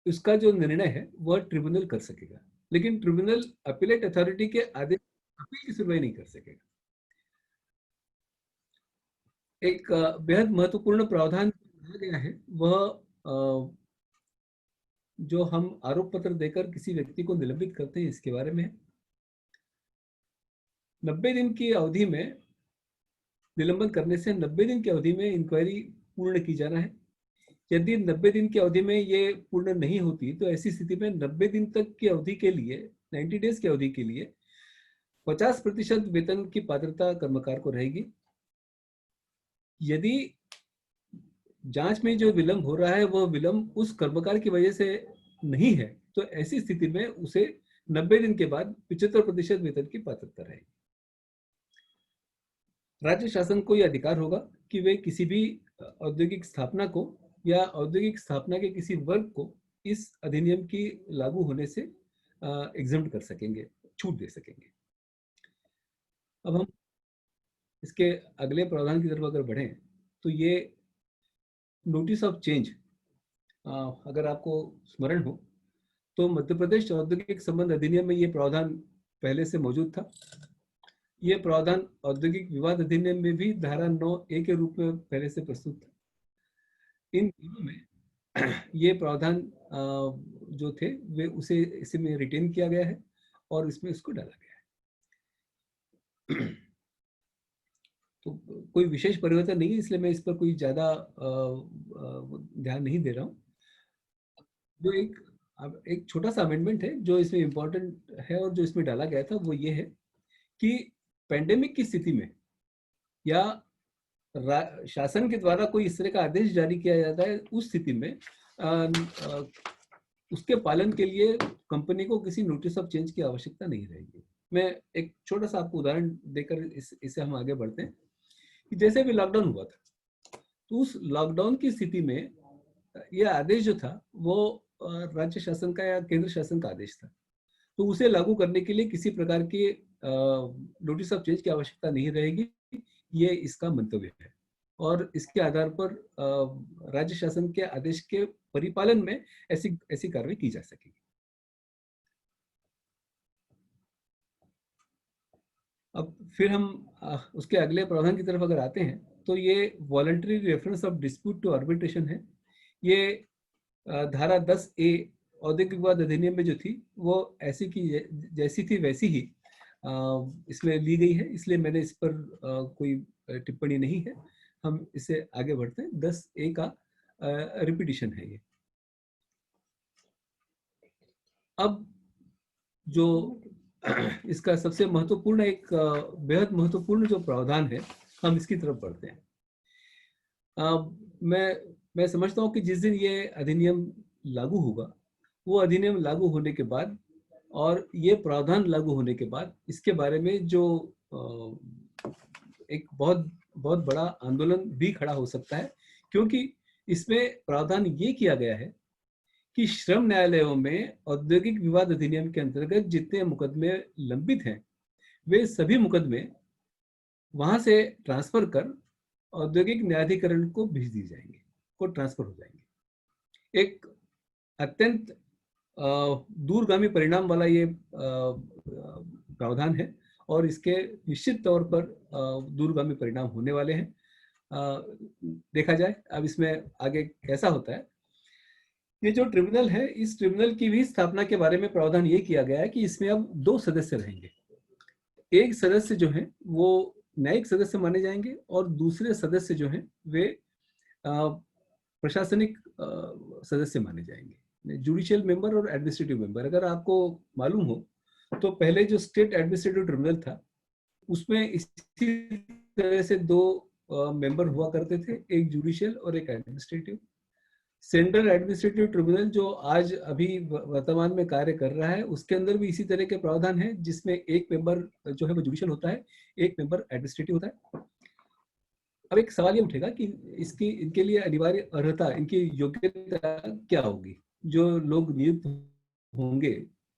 उसका जो निर्णय है वह ट्रिब्यूनल कर सकेगा, लेकिन ट्रिब्यूनल अपीलेट अथॉरिटी के आदेश अपील की सुनवाई नहीं कर सकेगा। एक बेहद महत्वपूर्ण प्रावधान कहा गया है वह जो हम आरोप पत्र देकर किसी व्यक्ति को निलंबित करते हैं इसके बारे में। 90 दिन की अवधि में निलंबन करने से 90 दिन की अवधि में इंक्वायरी पूर्ण की जाना है। यदि 90 दिन की अवधि में ये पूर्ण नहीं होती तो ऐसी स्थिति में 90 दिन तक की अवधि के लिए, 90 डेज की अवधि के लिए 50% वेतन की पात्रता कर्मकार को रहेगी। यदि जांच में जो विलंब हो रहा है वह विलंब उस कर्मकार की वजह से नहीं है तो ऐसी स्थिति में उसे 90 दिन के बाद 75% वेतन की पात्रता रहेगी। राज्य शासन को यह अधिकार होगा कि वे किसी भी औद्योगिक स्थापना को या औद्योगिक स्थापना के किसी वर्ग को इस अधिनियम की लागू होने से एग्जम्प्ट कर सकेंगे, छूट दे सकेंगे। अब हम इसके अगले प्रावधान की तरफ अगर बढ़ें तो ये नोटिस ऑफ चेंज, अगर आपको स्मरण हो तो मध्य प्रदेश औद्योगिक संबंध अधिनियम में ये प्रावधान पहले से मौजूद था। ये प्रावधान औद्योगिक विवाद अधिनियम में भी धारा 9A के रूप में पहले से प्रस्तुत था। इन दोनों में ये प्रावधान जो थे वे उसे इसमें रिटेन किया गया है और इसमें इसको डाला गया है। तो कोई विशेष परिवर्तन नहीं है, इसलिए मैं इस पर कोई ज्यादा ध्यान नहीं दे रहा हूँ। जो एक छोटा सा अमेंडमेंट है जो इसमें इम्पोर्टेंट है और जो इसमें डाला गया था वो ये है कि पेंडेमिक की स्थिति में या शासन के द्वारा कोई इस तरह का आदेश जारी किया जाता है, उस स्थिति में उसके पालन के लिए कंपनी को किसी नोटिस ऑफ चेंज की आवश्यकता नहीं रहेगी। मैं एक छोटा सा आपको उदाहरण देकर इससे हम आगे बढ़ते हैं कि जैसे भी लॉकडाउन हुआ था तो उस लॉकडाउन की स्थिति में यह आदेश जो था वो राज्य शासन का या केंद्र शासन का आदेश था, तो उसे लागू करने के लिए किसी प्रकार की नोटिस ऑफ चेंज की आवश्यकता नहीं रहेगी। ये इसका मंतव्य है और इसके आधार पर राज्य शासन के आदेश के परिपालन में ऐसी कार्रवाई की जा सकेगी। अब फिर हम उसके अगले प्रावधान की तरफ अगर आते हैं तो ये voluntary reference of dispute to arbitration है। ये धारा 10A औद्योगिक विवाद अधिनियम में जो थी वो ऐसी की जैसी थी वैसी ही इसमें ली गई है, इसलिए मैंने इस पर कोई टिप्पणी नहीं है। हम इससे आगे बढ़ते हैं। 10A का रिपीटिशन है ये। अब जो इसका सबसे महत्वपूर्ण एक बेहद महत्वपूर्ण जो प्रावधान है, हम इसकी तरफ बढ़ते हैं। मैं समझता हूँ कि जिस दिन ये अधिनियम लागू होगा, वो अधिनियम लागू होने के बाद और ये प्रावधान लागू होने के बाद इसके बारे में जो एक बहुत बड़ा आंदोलन भी खड़ा हो सकता है, क्योंकि इसमें प्रावधान ये किया गया है कि श्रम न्यायालयों में औद्योगिक विवाद अधिनियम के अंतर्गत जितने मुकदमे लंबित हैं वे सभी मुकदमे वहां से ट्रांसफर कर औद्योगिक न्यायाधिकरण को भेज दिए जाएंगे, को ट्रांसफर हो जाएंगे। एक अत्यंत दूरगामी परिणाम वाला ये प्रावधान है और इसके निश्चित तौर पर दूरगामी परिणाम होने वाले हैं। देखा जाए अब इसमें आगे कैसा होता है। ये जो ट्रिब्यूनल है, इस ट्रिब्यूनल की भी स्थापना के बारे में प्रावधान ये किया गया है कि इसमें अब 2 सदस्य रहेंगे। एक सदस्य जो है वो न्यायिक सदस्य माने जाएंगे और दूसरे सदस्य जो हैं वे प्रशासनिक सदस्य माने जाएंगे, जुडिशियल मेंबर और एडमिनिस्ट्रेटिव मेंबर। अगर आपको मालूम हो तो पहले जो स्टेट एडमिनिस्ट्रेटिव ट्रिब्यूनल था उसमें इसी तरह से 2 मेंबर हुआ करते थे, एक जुडिशियल और एक एडमिनिस्ट्रेटिव। सेंट्रल एडमिनिस्ट्रेटिव ट्रिब्यूनल जो आज अभी वर्तमान में कार्य कर रहा है उसके अंदर भी इसी तरह के प्रावधान है, जिसमें एक मेंबर जो है वो जुडिशियल होता है, एक मेंबर एडमिनिस्ट्रेटिव होता है। अब एक सवाल ये उठेगा कि इनके लिए अनिवार्य अर्हता, इनकी योग्यता क्या होगी, जो लोग नियुक्त होंगे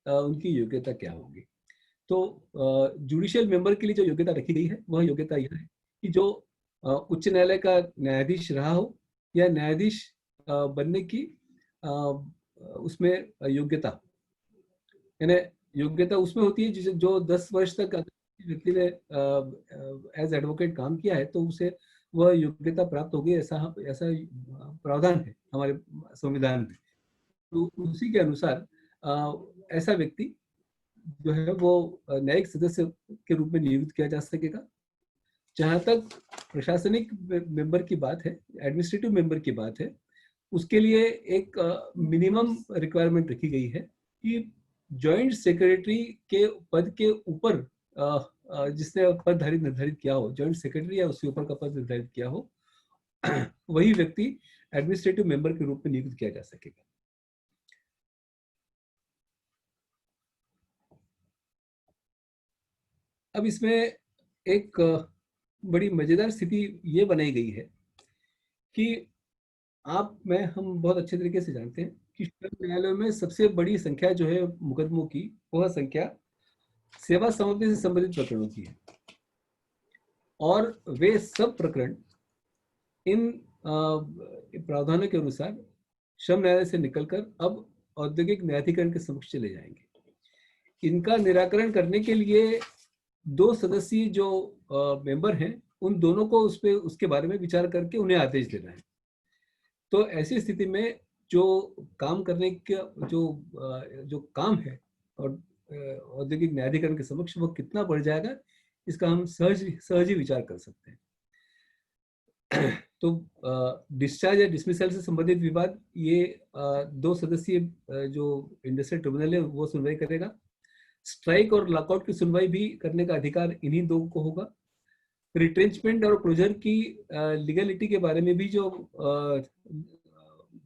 उनकी योग्यता क्या होगी। तो जुडिशियल मेंबर के लिए जो योग्यता रखी गई है वह योग्यता यह है कि जो उच्च न्यायालय का न्यायाधीश रहा हो या न्यायाधीश बनने की उसमें योग्यता, यानी योग्यता उसमें होती है जो 10 वर्ष तक व्यक्ति ने एज एडवोकेट काम किया है तो उसे वह योग्यता प्राप्त होगी, ऐसा प्रावधान है हमारे संविधान में। तो उसी के अनुसार ऐसा व्यक्ति जो है वो न्यायिक सदस्य के रूप में नियुक्त किया जा सकेगा। जहां तक प्रशासनिक मेंबर की बात है, एडमिनिस्ट्रेटिव मेंबर की बात है, उसके लिए एक मिनिमम रिक्वायरमेंट रखी गई है कि जॉइंट सेक्रेटरी के पद के ऊपर जिसने पद निर्धारित किया हो, जॉइंट सेक्रेटरी या उसके ऊपर का पद निर्धारित किया हो, वही व्यक्ति एडमिनिस्ट्रेटिव मेंबर के रूप में नियुक्त किया जा सकेगा। अब इसमें एक बड़ी मजेदार स्थिति ये बनाई गई है कि हम बहुत अच्छे तरीके से जानते हैं कि न्यायालयों में सबसे बड़ी संख्या जो है मुकदमों की, वह संख्या सेवा समाप्ति से संबंधित प्रकरणों की है, और वे सब प्रकरण इन प्रावधानों के अनुसार श्रम न्यायालय से निकलकर अब औद्योगिक न्यायाधिकरण के समक्ष चले जाएंगे। इनका निराकरण करने के लिए 2 सदस्यीय जो मेंबर हैं उन दोनों को उसके बारे में विचार करके उन्हें आदेश देना है। तो ऐसी स्थिति में जो काम करने का जो काम है और औद्योगिक न्यायाधिकरण के समक्ष वो कितना बढ़ जाएगा, इसका हम सहज ही विचार कर सकते हैं। तो डिस्चार्ज या डिसमिसल से संबंधित विवाद ये 2 सदस्यीय जो इंडस्ट्रियल ट्रिब्यूनल है वो सुनवाई करेगा। स्ट्राइक और लॉकआउट की सुनवाई भी करने का अधिकार इन्हीं 2 को होगा। रिट्रेंचमेंट और क्लोजर की लीगलिटी के बारे में भी जो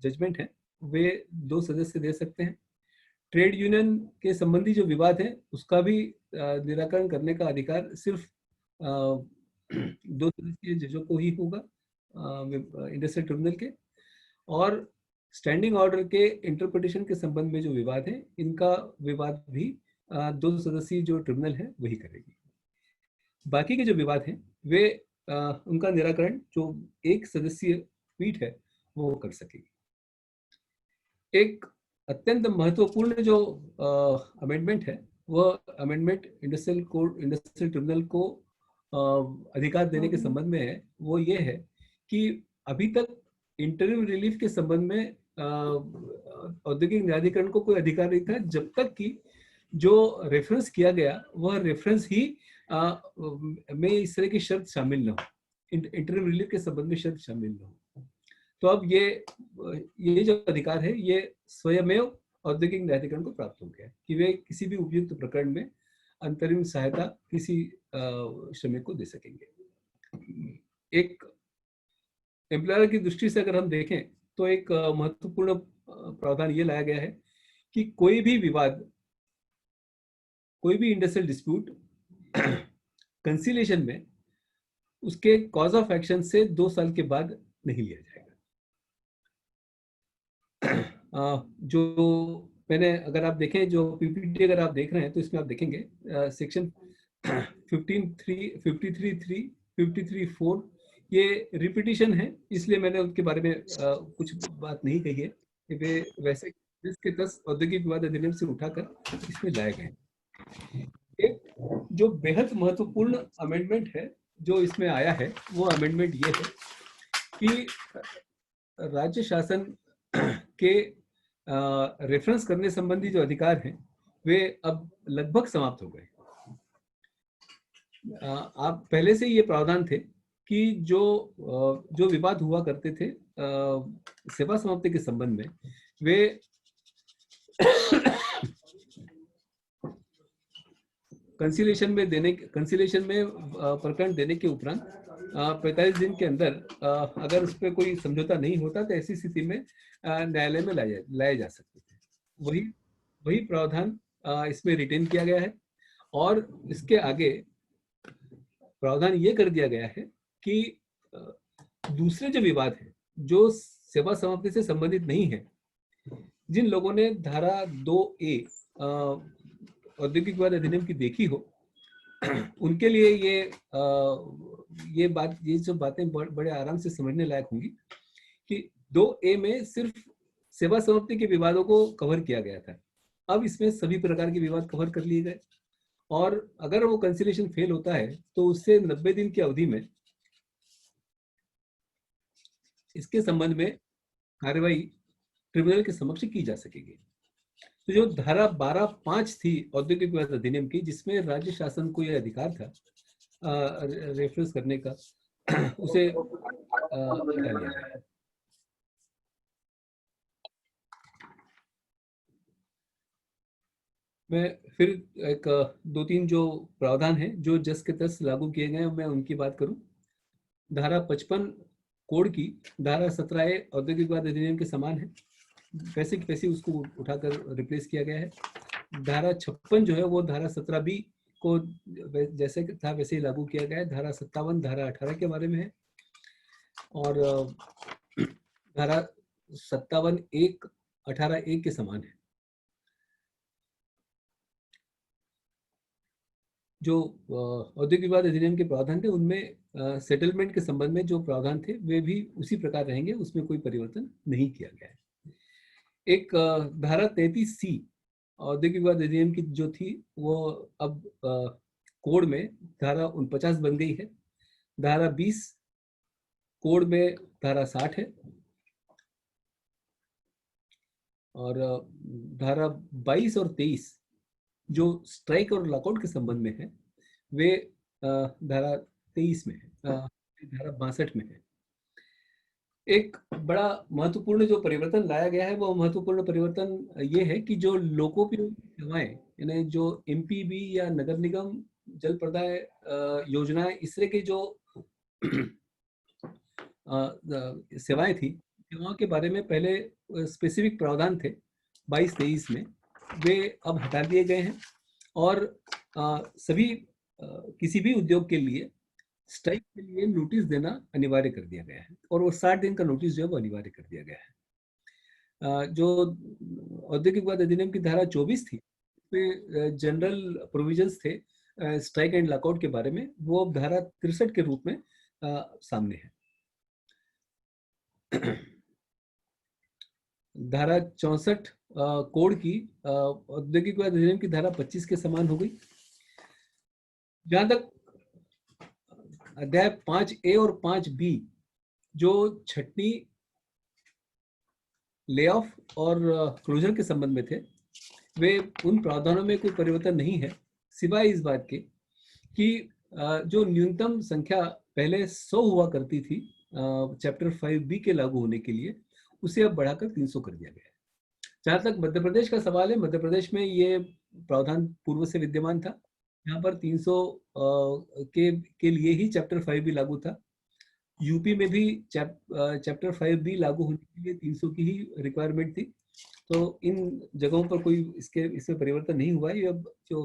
जजमेंट है वे 2 सदस्य दे सकते हैं। ट्रेड यूनियन के संबंधी जो विवाद है उसका भी निराकरण करने का अधिकार सिर्फ 2 सदस्यीय जजों को ही होगा इंडस्ट्रियल ट्रिब्यूनल के। और स्टैंडिंग ऑर्डर के इंटरप्रिटेशन के संबंध में जो विवाद है, इनका विवाद भी 2 सदस्यीय जो ट्रिब्यूनल है वही करेगी। बाकी के जो विवाद हैं वे उनका निराकरण जो 1 सदस्यीय पीठ है वो कर सकेगी। एक अत्यंत महत्वपूर्ण जो अमेंडमेंट है वह अमेंडमेंट इंडस्ट्रियल ट्रिब्यूनल को अधिकार देने के संबंध में है। वो ये है कि अभी तक इंटरिम रिलीफ के संबंध में औद्योगिक न्यायाधिकरण को कोई अधिकार नहीं था, जब तक कि जो रेफरेंस किया गया वह रेफरेंस ही में इस तरह की शर्त शामिल न हो, इंटरिम रिलीफ के संबंध में शर्त शामिल न हो। तो अब ये जो अधिकार है ये स्वयमेव औद्योगिक न्यायाधिकरण को प्राप्त हो गया कि वे किसी भी उपयुक्त प्रकरण में अंतरिम सहायता किसी श्रमिक को दे सकेंगे। एक एम्प्लॉयर की दृष्टि से अगर हम देखें तो एक महत्वपूर्ण प्रावधान ये लाया गया है कि कोई भी विवाद, कोई भी इंडस्ट्रियल डिस्प्यूट कंसीलिएशन में उसके कॉज ऑफ एक्शन से 2 साल के बाद नहीं लिया जाएगा। जो मैंने, अगर आप देखें जो पीपीटी अगर आप देख रहे हैं तो इसमें आप देखेंगे सेक्शन 53(3), 53(4) ये रिपीटिशन है, इसलिए मैंने उनके बारे में कुछ बात नहीं कही है कि वे वैसे 10 के 10 औद्योगिक विवाद अधिनियम से उठाकर इसमें लाए गए। एक जो बेहद महत्वपूर्ण अमेंडमेंट है जो इसमें आया है वो अमेंडमेंट ये है कि राज्य शासन के रेफरेंस करने संबंधी जो अधिकार हैं वे अब लगभग समाप्त हो गए। आप पहले से ये प्रावधान थे कि जो विवाद हुआ करते थे सेवा समाप्ति के संबंध में, वे कंसिलेशन में प्रकरण देने के उपरांत 45 दिन के अंदर अगर उस पर कोई समझौता नहीं होता तो ऐसी स्थिति में न्यायालय में लाए जा सकते थे। वही प्रावधान इसमें रिटेन किया गया है और इसके आगे प्रावधान ये कर दिया गया है कि दूसरे जो विवाद है जो सेवा समाप्ति से संबंधित नहीं है, जिन लोगों ने धारा 2A औद्योगिक विवाद अधिनियम की देखी हो, उनके लिए ये सब बातें बड़े आराम से समझने लायक होंगी कि 2A में सिर्फ सेवा समाप्ति के विवादों को कवर किया गया था। अब इसमें सभी प्रकार के विवाद कवर कर लिए गए और अगर वो कंसिलेशन फेल होता है तो उससे 90 दिन की अवधि में इसके संबंध में कार्यवाही ट्रिब्यूनल के समक्ष की जा सकेगी। तो जो धारा 12(5) थी औद्योगिक विवाद अधिनियम की, जिसमें राज्य शासन को यह अधिकार था रेफरेंस करने का, उसे हटा लिया गया। मैं फिर एक 2-3 जो प्रावधान है जो जस के तस लागू किए गए, मैं उनकी बात करूं। धारा 55 कोड की धारा 17A औद्योगिक विवाद अधिनियम के समान है, वैसे की वैसे उसको उठाकर रिप्लेस किया गया है। धारा 56 जो है वो धारा 17B को जैसे था वैसे ही लागू किया गया है। धारा 57 धारा 18 के बारे में है और धारा 57(1) 18(1) के समान है। जो औद्योगिक विवाद अधिनियम के प्रावधान थे उनमें सेटलमेंट के संबंध में जो प्रावधान थे वे भी उसी प्रकार रहेंगे, उसमें कोई परिवर्तन नहीं किया गया है। एक धारा 33C औद्योगिक विवाद अधिनियम की जो थी वो अब कोड में धारा 49 बन गई है। धारा 20 कोड में धारा 60 है और धारा 22 और 23 जो स्ट्राइक और लॉकआउट के संबंध में है वे धारा 23 में है, धारा 62 में है। एक बड़ा महत्वपूर्ण जो परिवर्तन लाया गया है वो महत्वपूर्ण परिवर्तन ये है कि जो लोकोपयोगी सेवाएं, यानी जो एमपीबी या नगर निगम जल प्रदाय योजनाएं, इस तरह की जो सेवाएं थी, सेवाओं के बारे में पहले स्पेसिफिक प्रावधान थे 22-23 में, वे अब हटा दिए गए हैं और सभी किसी भी उद्योग के लिए स्ट्राइक के लिए नोटिस देना अनिवार्य कर दिया गया है और वो 60 दिन का नोटिस जो है वो अनिवार्य कर दिया गया है। जो औद्योगिक विवाद अधिनियम की धारा 24 थी, उसमें जनरल प्रोविजंस थे स्ट्राइक एंड लॉकआउट के बारे में, वो अब धारा 63 के रूप में सामने है। धारा 64 कोड की औद्योगिक विवाद अधिनियम की धारा 25 के समान हो गई। जहां तक अध्याय 5A और 5B जो छटनी, ले ऑफ और क्लोजर के संबंध में थे, वे उन प्रावधानों में कोई परिवर्तन नहीं है, सिवाय इस बात के कि जो न्यूनतम संख्या पहले 100 हुआ करती थी चैप्टर 5B के लागू होने के लिए, उसे अब बढ़ाकर 300 कर दिया गया है। जहां तक मध्य प्रदेश का सवाल है, मध्य प्रदेश में ये प्रावधान पूर्व से विद्यमान था, यहाँ पर 300 के लिए ही चैप्टर 5B लागू था। यूपी में भी चैप्टर 5B लागू होने के लिए 300 की ही रिक्वायरमेंट थी। तो इन जगहों पर कोई इसमें परिवर्तन नहीं हुआ है। ये अब जो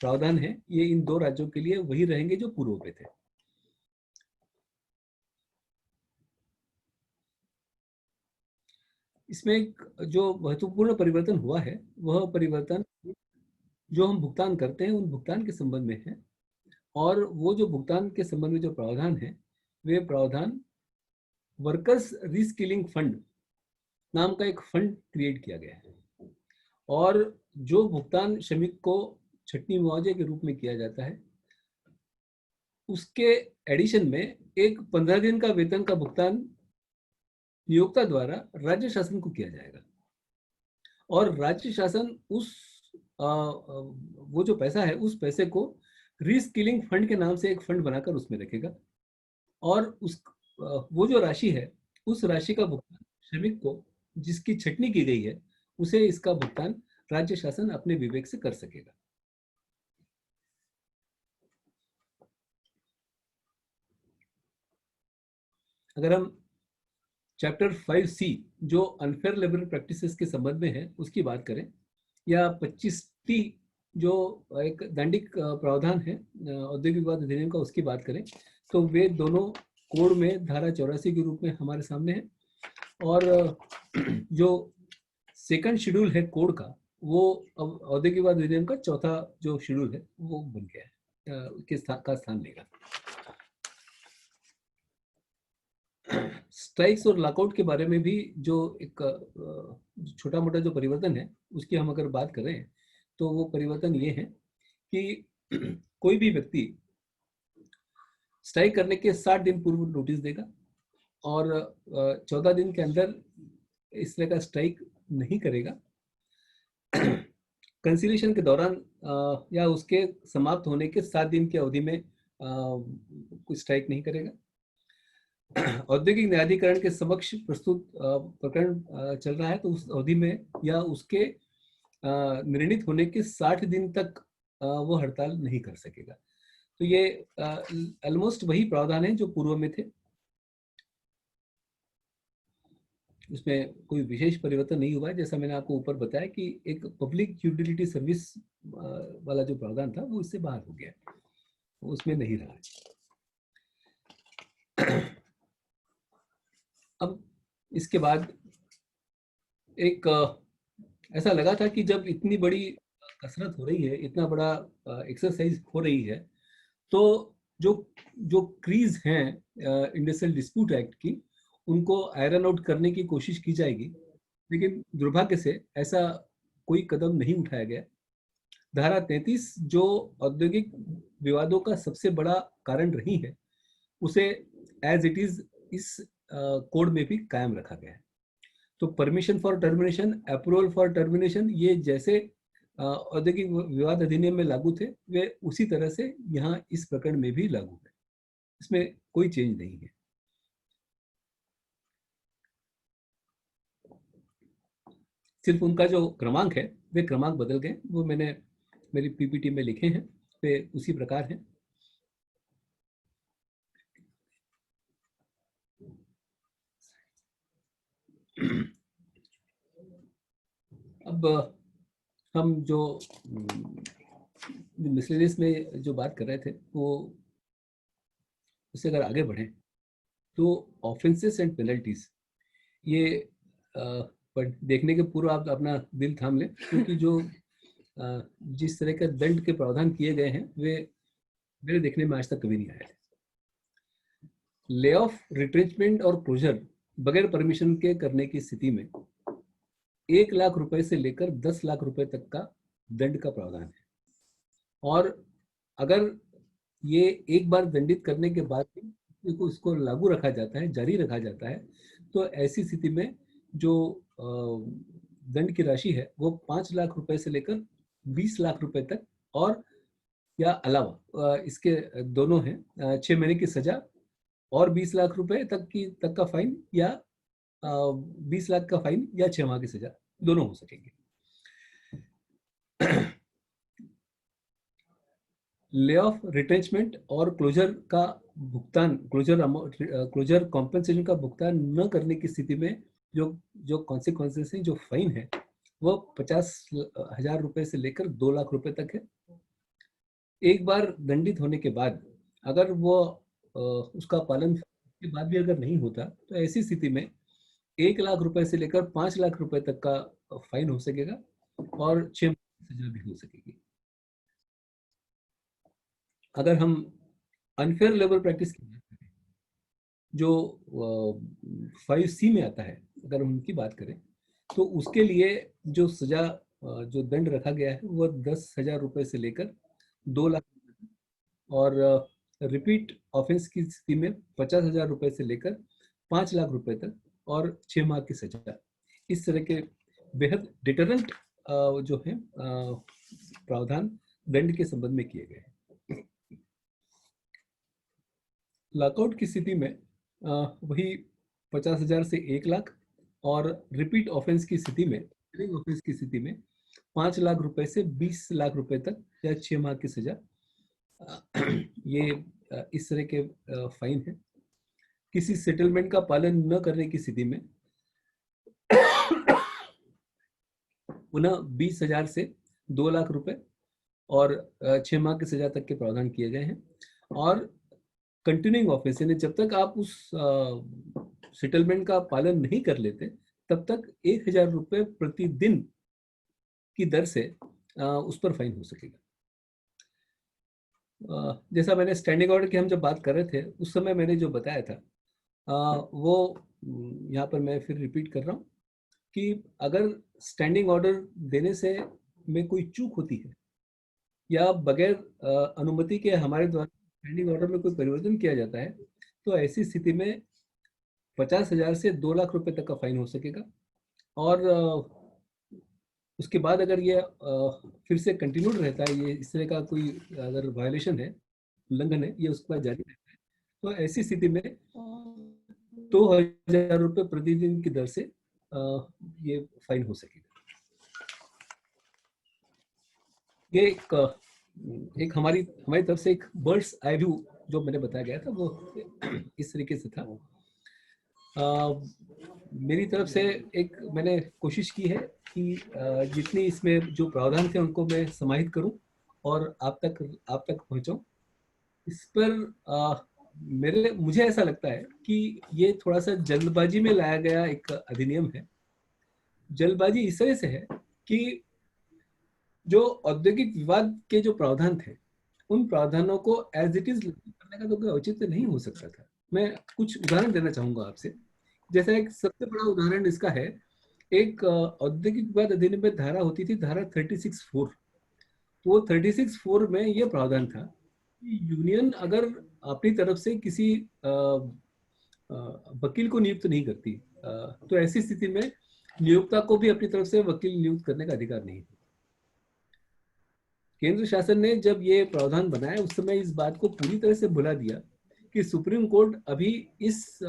प्रावधान है ये इन 2 राज्यों के लिए वही रहेंगे जो पूर्व में थे। इसमें एक जो महत्वपूर्ण परिवर्तन हुआ है वह परिवर्तन जो हम भुगतान करते हैं उन भुगतान के संबंध में है, और वो जो भुगतान के संबंध में जो प्रावधान है वे प्रावधान वर्कर्स रीस्किलिंग फंड नाम का एक फंड क्रिएट किया गया है, और जो भुगतान श्रमिक को छटनी मुआवजे के रूप में किया जाता है उसके एडिशन में एक 15 दिन का वेतन का भुगतान नियोक्ता द्वारा राज्य शासन को किया जाएगा और राज्य शासन उस वो जो पैसा है उस पैसे को रीस्किलिंग फंड के नाम से एक फंड बनाकर उसमें रखेगा और उस वो जो राशि है उस राशि का भुगतान श्रमिक को जिसकी छटनी की गई है उसे इसका भुगतान राज्य शासन अपने विवेक से कर सकेगा। अगर हम चैप्टर 5C जो अनफेयर लेबर प्रैक्टिसेस के संबंध में है उसकी बात करें या 25T जो एक दंडिक प्रावधान है औद्योगिक विवाद अधिनियम का उसकी बात करें तो वे दोनों कोड में धारा 84 के रूप में हमारे सामने है और जो सेकंड शेड्यूल है कोड का वो अब औद्योगिक विवाद अधिनियम का चौथा जो शेड्यूल है वो बन गया है के स्थान लेगा। स्ट्राइक्स और लॉकआउट के बारे में भी जो एक छोटा मोटा जो परिवर्तन है उसकी हम अगर बात करें तो वो परिवर्तन ये है कि कोई भी व्यक्ति स्ट्राइक करने के 60 दिन पूर्व नोटिस देगा और 14 दिन के अंदर इस तरह का स्ट्राइक नहीं करेगा। कंसिलिएशन के दौरान या उसके समाप्त होने के 7 दिन की अवधि में कुछ स्ट्राइक नहीं करेगा। औद्योगिक न्यायाधिकरण के समक्ष प्रस्तुत प्रकरण चल रहा है तो उस अवधि में या उसके निर्णित होने के 60 दिन तक वो हड़ताल नहीं कर सकेगा। तो ये ऑलमोस्ट वही प्रावधान है जो पूर्व में थे, उसमें कोई विशेष परिवर्तन नहीं हुआ है। जैसा मैंने आपको ऊपर बताया कि एक पब्लिक यूटिलिटी सर्विस वाला जो प्रावधान था वो इससे बाहर हो गया, उसमें नहीं रहा है। अब इसके बाद एक ऐसा लगा था कि जब इतनी बड़ी कसरत हो रही है, इतना बड़ा एक्सरसाइज हो रही है, तो जो क्रीज हैं इंडस्ट्रियल डिस्प्यूट एक्ट की उनको आयरन आउट करने की कोशिश की जाएगी, लेकिन दुर्भाग्य से ऐसा कोई कदम नहीं उठाया गया। धारा 33 जो औद्योगिक विवादों का सबसे बड़ा कारण रही है उसे एज इट इज इस कोड में भी कायम रखा गया है। तो permission for termination, approval for termination, ये जैसे औद्योगिक विवाद अधिनियम में लागू थे वे उसी तरह से यहाँ इस प्रकरण में भी लागू है, इसमें कोई चेंज नहीं है। सिर्फ उनका जो क्रमांक है वे क्रमांक बदल गए, वो मैंने मेरी पीपीटी में लिखे हैं, वे उसी प्रकार हैं। अब हम जो मिसलेनियस में जो बात कर रहे थे वो उससे अगर आगे बढ़े तो ऑफेंसेस एंड पेनल्टीज, ये देखने के पूर्व आप अपना दिल थाम लें, क्योंकि जो जिस तरह के दंड के प्रावधान किए गए हैं वे मेरे देखने में आज तक कभी नहीं आए थे। ले ऑफ, रिट्रेंचमेंट और क्लोजर बगैर परमिशन के करने की स्थिति में 1 लाख रुपए से लेकर 10 लाख रुपए तक का दंड का प्रावधान है, और अगर ये एक बार दंडित करने के बाद इसको लागू रखा जाता है, जारी रखा जाता है, तो ऐसी स्थिति में जो दंड की राशि है वो 5 लाख रुपए से लेकर 20 लाख रुपए तक और या अलावा इसके दोनों हैं 6 महीने की सजा और 20 लाख रुपए तक का फाइन या 20 लाख का फाइन या 6 माह की सजा, दोनों हो सकेंगे। ले ऑफ, रिट्रेंचमेंट और क्लोजर का भुगतान, क्लोजर कॉम्पेंसेशन का भुगतान न करने की स्थिति में जो कॉन्सिक्वेंसेस हैं, जो फाइन है वो 50,000 रुपए से लेकर 2 लाख रुपए तक है। एक बार दंडित होने के बाद अगर वो उसका पालन के बाद भी अगर नहीं होता तो ऐसी स्थिति में 1 लाख रुपए से लेकर 5 लाख रुपए तक का फाइन हो सकेगा और 6 महीने की सजा भी हो सकेगी। अगर हम अनफेयर लेबर प्रैक्टिस की बात करें जो 5C में आता है, अगर हम उनकी बात करें तो उसके लिए जो सजा जो दंड रखा गया है वो 10,000 रुपए से लेकर 2 लाख और रिपीट ऑफेंस की स्थिति में 50,000 रुपए से लेकर 5 लाख रुपए तक और 6 माह की सजा, इस तरह के बेहद डिटरेंट जो है प्रावधान दंड के संबंध में किए गए हैं। लॉकआउट की स्थिति में वही 50,000 से 1 लाख और रिपीट ऑफेंस की स्थिति में, ऑफेंस की स्थिति में 5 लाख रुपए से 20 लाख रुपए तक या 6 माह की सजा, ये इस तरह के फाइन है। किसी सेटलमेंट का पालन न करने की स्थिति में पुनः 20,000 से 2 लाख रुपए और 6 माह की सजा तक के प्रावधान किए गए हैं। और कंटिन्यूइंग ऑफेंस, यानी जब तक आप उस सेटलमेंट का पालन नहीं कर लेते तब तक 1,000 रुपए प्रतिदिन की दर से उस पर फाइन हो सकेगा। जैसा मैंने स्टैंडिंग ऑर्डर की हम जब बात कर रहे थे उस समय मैंने जो बताया था वो यहाँ पर मैं फिर रिपीट कर रहा हूँ कि अगर स्टैंडिंग ऑर्डर देने से में कोई चूक होती है या बगैर अनुमति के हमारे द्वारा स्टैंडिंग ऑर्डर में कोई परिवर्तन किया जाता है तो ऐसी स्थिति में 50,000 से 2 लाख रुपए तक का फाइन हो सकेगा। और उसके बाद अगर ये फिर से कंटिन्यूड रहता है, ये इस तरह का कोई अगर वायलेशन है, उल्लंघन है, ये उसके बाद जारी रहता है, तो ऐसी स्थिति में 2,000 रुपए प्रतिदिन की दर से ये फाइन हो सकेगा। ये एक हमारी तरफ से एक बर्ड्स आई व्यू जो मैंने बताया गया था वो इस तरीके से था। मेरी तरफ से एक मैंने कोशिश की है कि जितनी इसमें जो प्रावधान थे उनको मैं समाहित करूं और आप तक पहुंचाऊं। इस पर मुझे ऐसा लगता है कि ये थोड़ा सा जल्दबाजी में लाया गया एक अधिनियम है। जल्दबाजी इस तरह से है कि जो औद्योगिक विवाद के जो प्रावधान थे उन प्रावधानों को एज इट इज लागू करने का तो कोई औचित्य नहीं हो सकता था। मैं कुछ उदाहरण देना चाहूंगा आपसे। जैसा एक सबसे बड़ा उदाहरण इसका है, एक औद्योगिक विवाद अधिनियम में धारा होती थी, धारा 36(4). तो वो 36(4) में ये प्रावधान था कि यूनियन अगर अपनी तरफ से किसी वकील को नियुक्त नहीं करती तो ऐसी स्थिति में नियोक्ता को भी अपनी तरफ से वकील नियुक्त करने का अधिकार नहीं है। केंद्र शासन ने जब ये प्रावधान बनाया उस समय इस बात को पूरी तरह से भुला दिया कि सुप्रीम कोर्ट अभी इस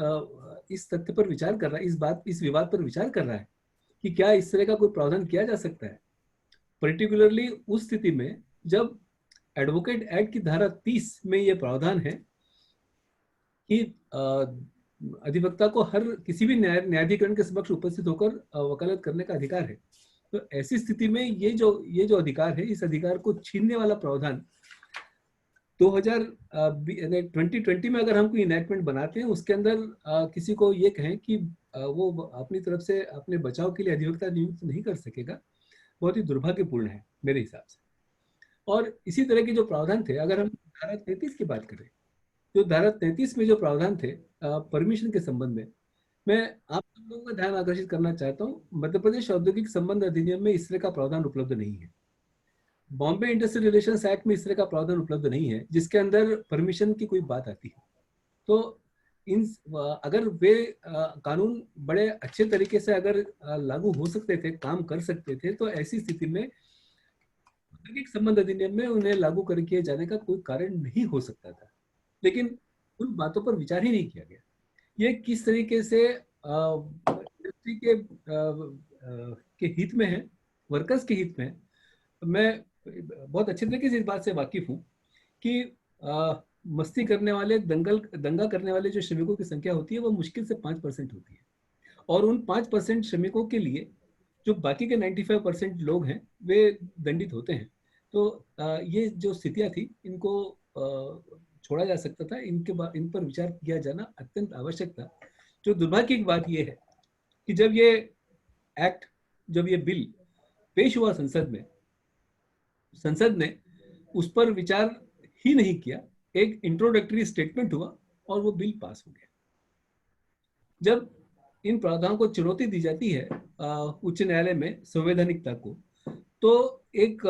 तथ्य पर विचार कर रहा है, इस विवाद पर विचार कर रहा है कि क्या इस तरह का कोई प्रावधान किया जा सकता है, पर्टिकुलरली उस स्थिति में जब एडवोकेट एक्ट की धारा 30 में ये प्रावधान है कि अधिवक्ता को हर किसी भी न्यायाधिकरण के समक्ष उपस्थित होकर वकालत करने का अधिकार है। तो ऐसी स्थिति में ये जो अधिकार है, इस अधिकार को छीनने वाला प्रावधान 2020 में अगर हम कोई इनैक्टमेंट बनाते हैं उसके अंदर किसी को ये कहें कि वो अपनी तरफ से अपने बचाव के लिए अधिवक्ता नियुक्त नहीं कर सकेगा, बहुत ही दुर्भाग्यपूर्ण है मेरे हिसाब से। और इसी तरह के जो प्रावधान थे, अगर हम धारा 33 की बात करें, जो धारा 33 में जो प्रावधान थे परमिशन के संबंध में, मैं आप लोगों का ध्यान आकर्षित करना चाहता हूँ, मध्य प्रदेश औद्योगिक संबंध अधिनियम में इस तरह का प्रावधान उपलब्ध नहीं है। बॉम्बे इंडस्ट्रियल रिलेशंस एक्ट में इस तरह का प्रावधान उपलब्ध नहीं है जिसके अंदर परमिशन की कोई बात आती है। तो अगर वे कानून बड़े अच्छे तरीके से अगर लागू हो सकते थे, काम कर सकते थे, तो ऐसी स्थिति में औद्योगिक संबंध अधिनियम में उन्हें लागू कर किए जाने का कोई कारण नहीं हो सकता था, लेकिन उन बातों पर विचार ही नहीं किया गया। ये किस तरीके से इंडस्ट्री के हित में है, वर्कर्स के हित में है। मैं बहुत अच्छे तरीके से इस बात से वाकिफ हूँ कि मस्ती करने वाले, दंगा करने वाले जो श्रमिकों की संख्या होती है वो मुश्किल से 5% होती है, और उन 5% श्रमिकों के लिए जो बाकी के 95% लोग हैं वे दंडित होते हैं। तो ये जो स्थितियाँ थी इनको छोड़ा जा सकता था, इन पर विचार किया जाना अत्यंत आवश्यक था। जो दुर्भाग्य की बात यह है कि जब ये बिल पेश हुआ संसद ने उस पर विचार ही नहीं किया, एक इंट्रोडक्टरी स्टेटमेंट हुआ और वो बिल पास हो गया। जब इन प्रावधानों को चुनौती दी जाती है उच्च न्यायालय में संवैधानिकता को, तो एक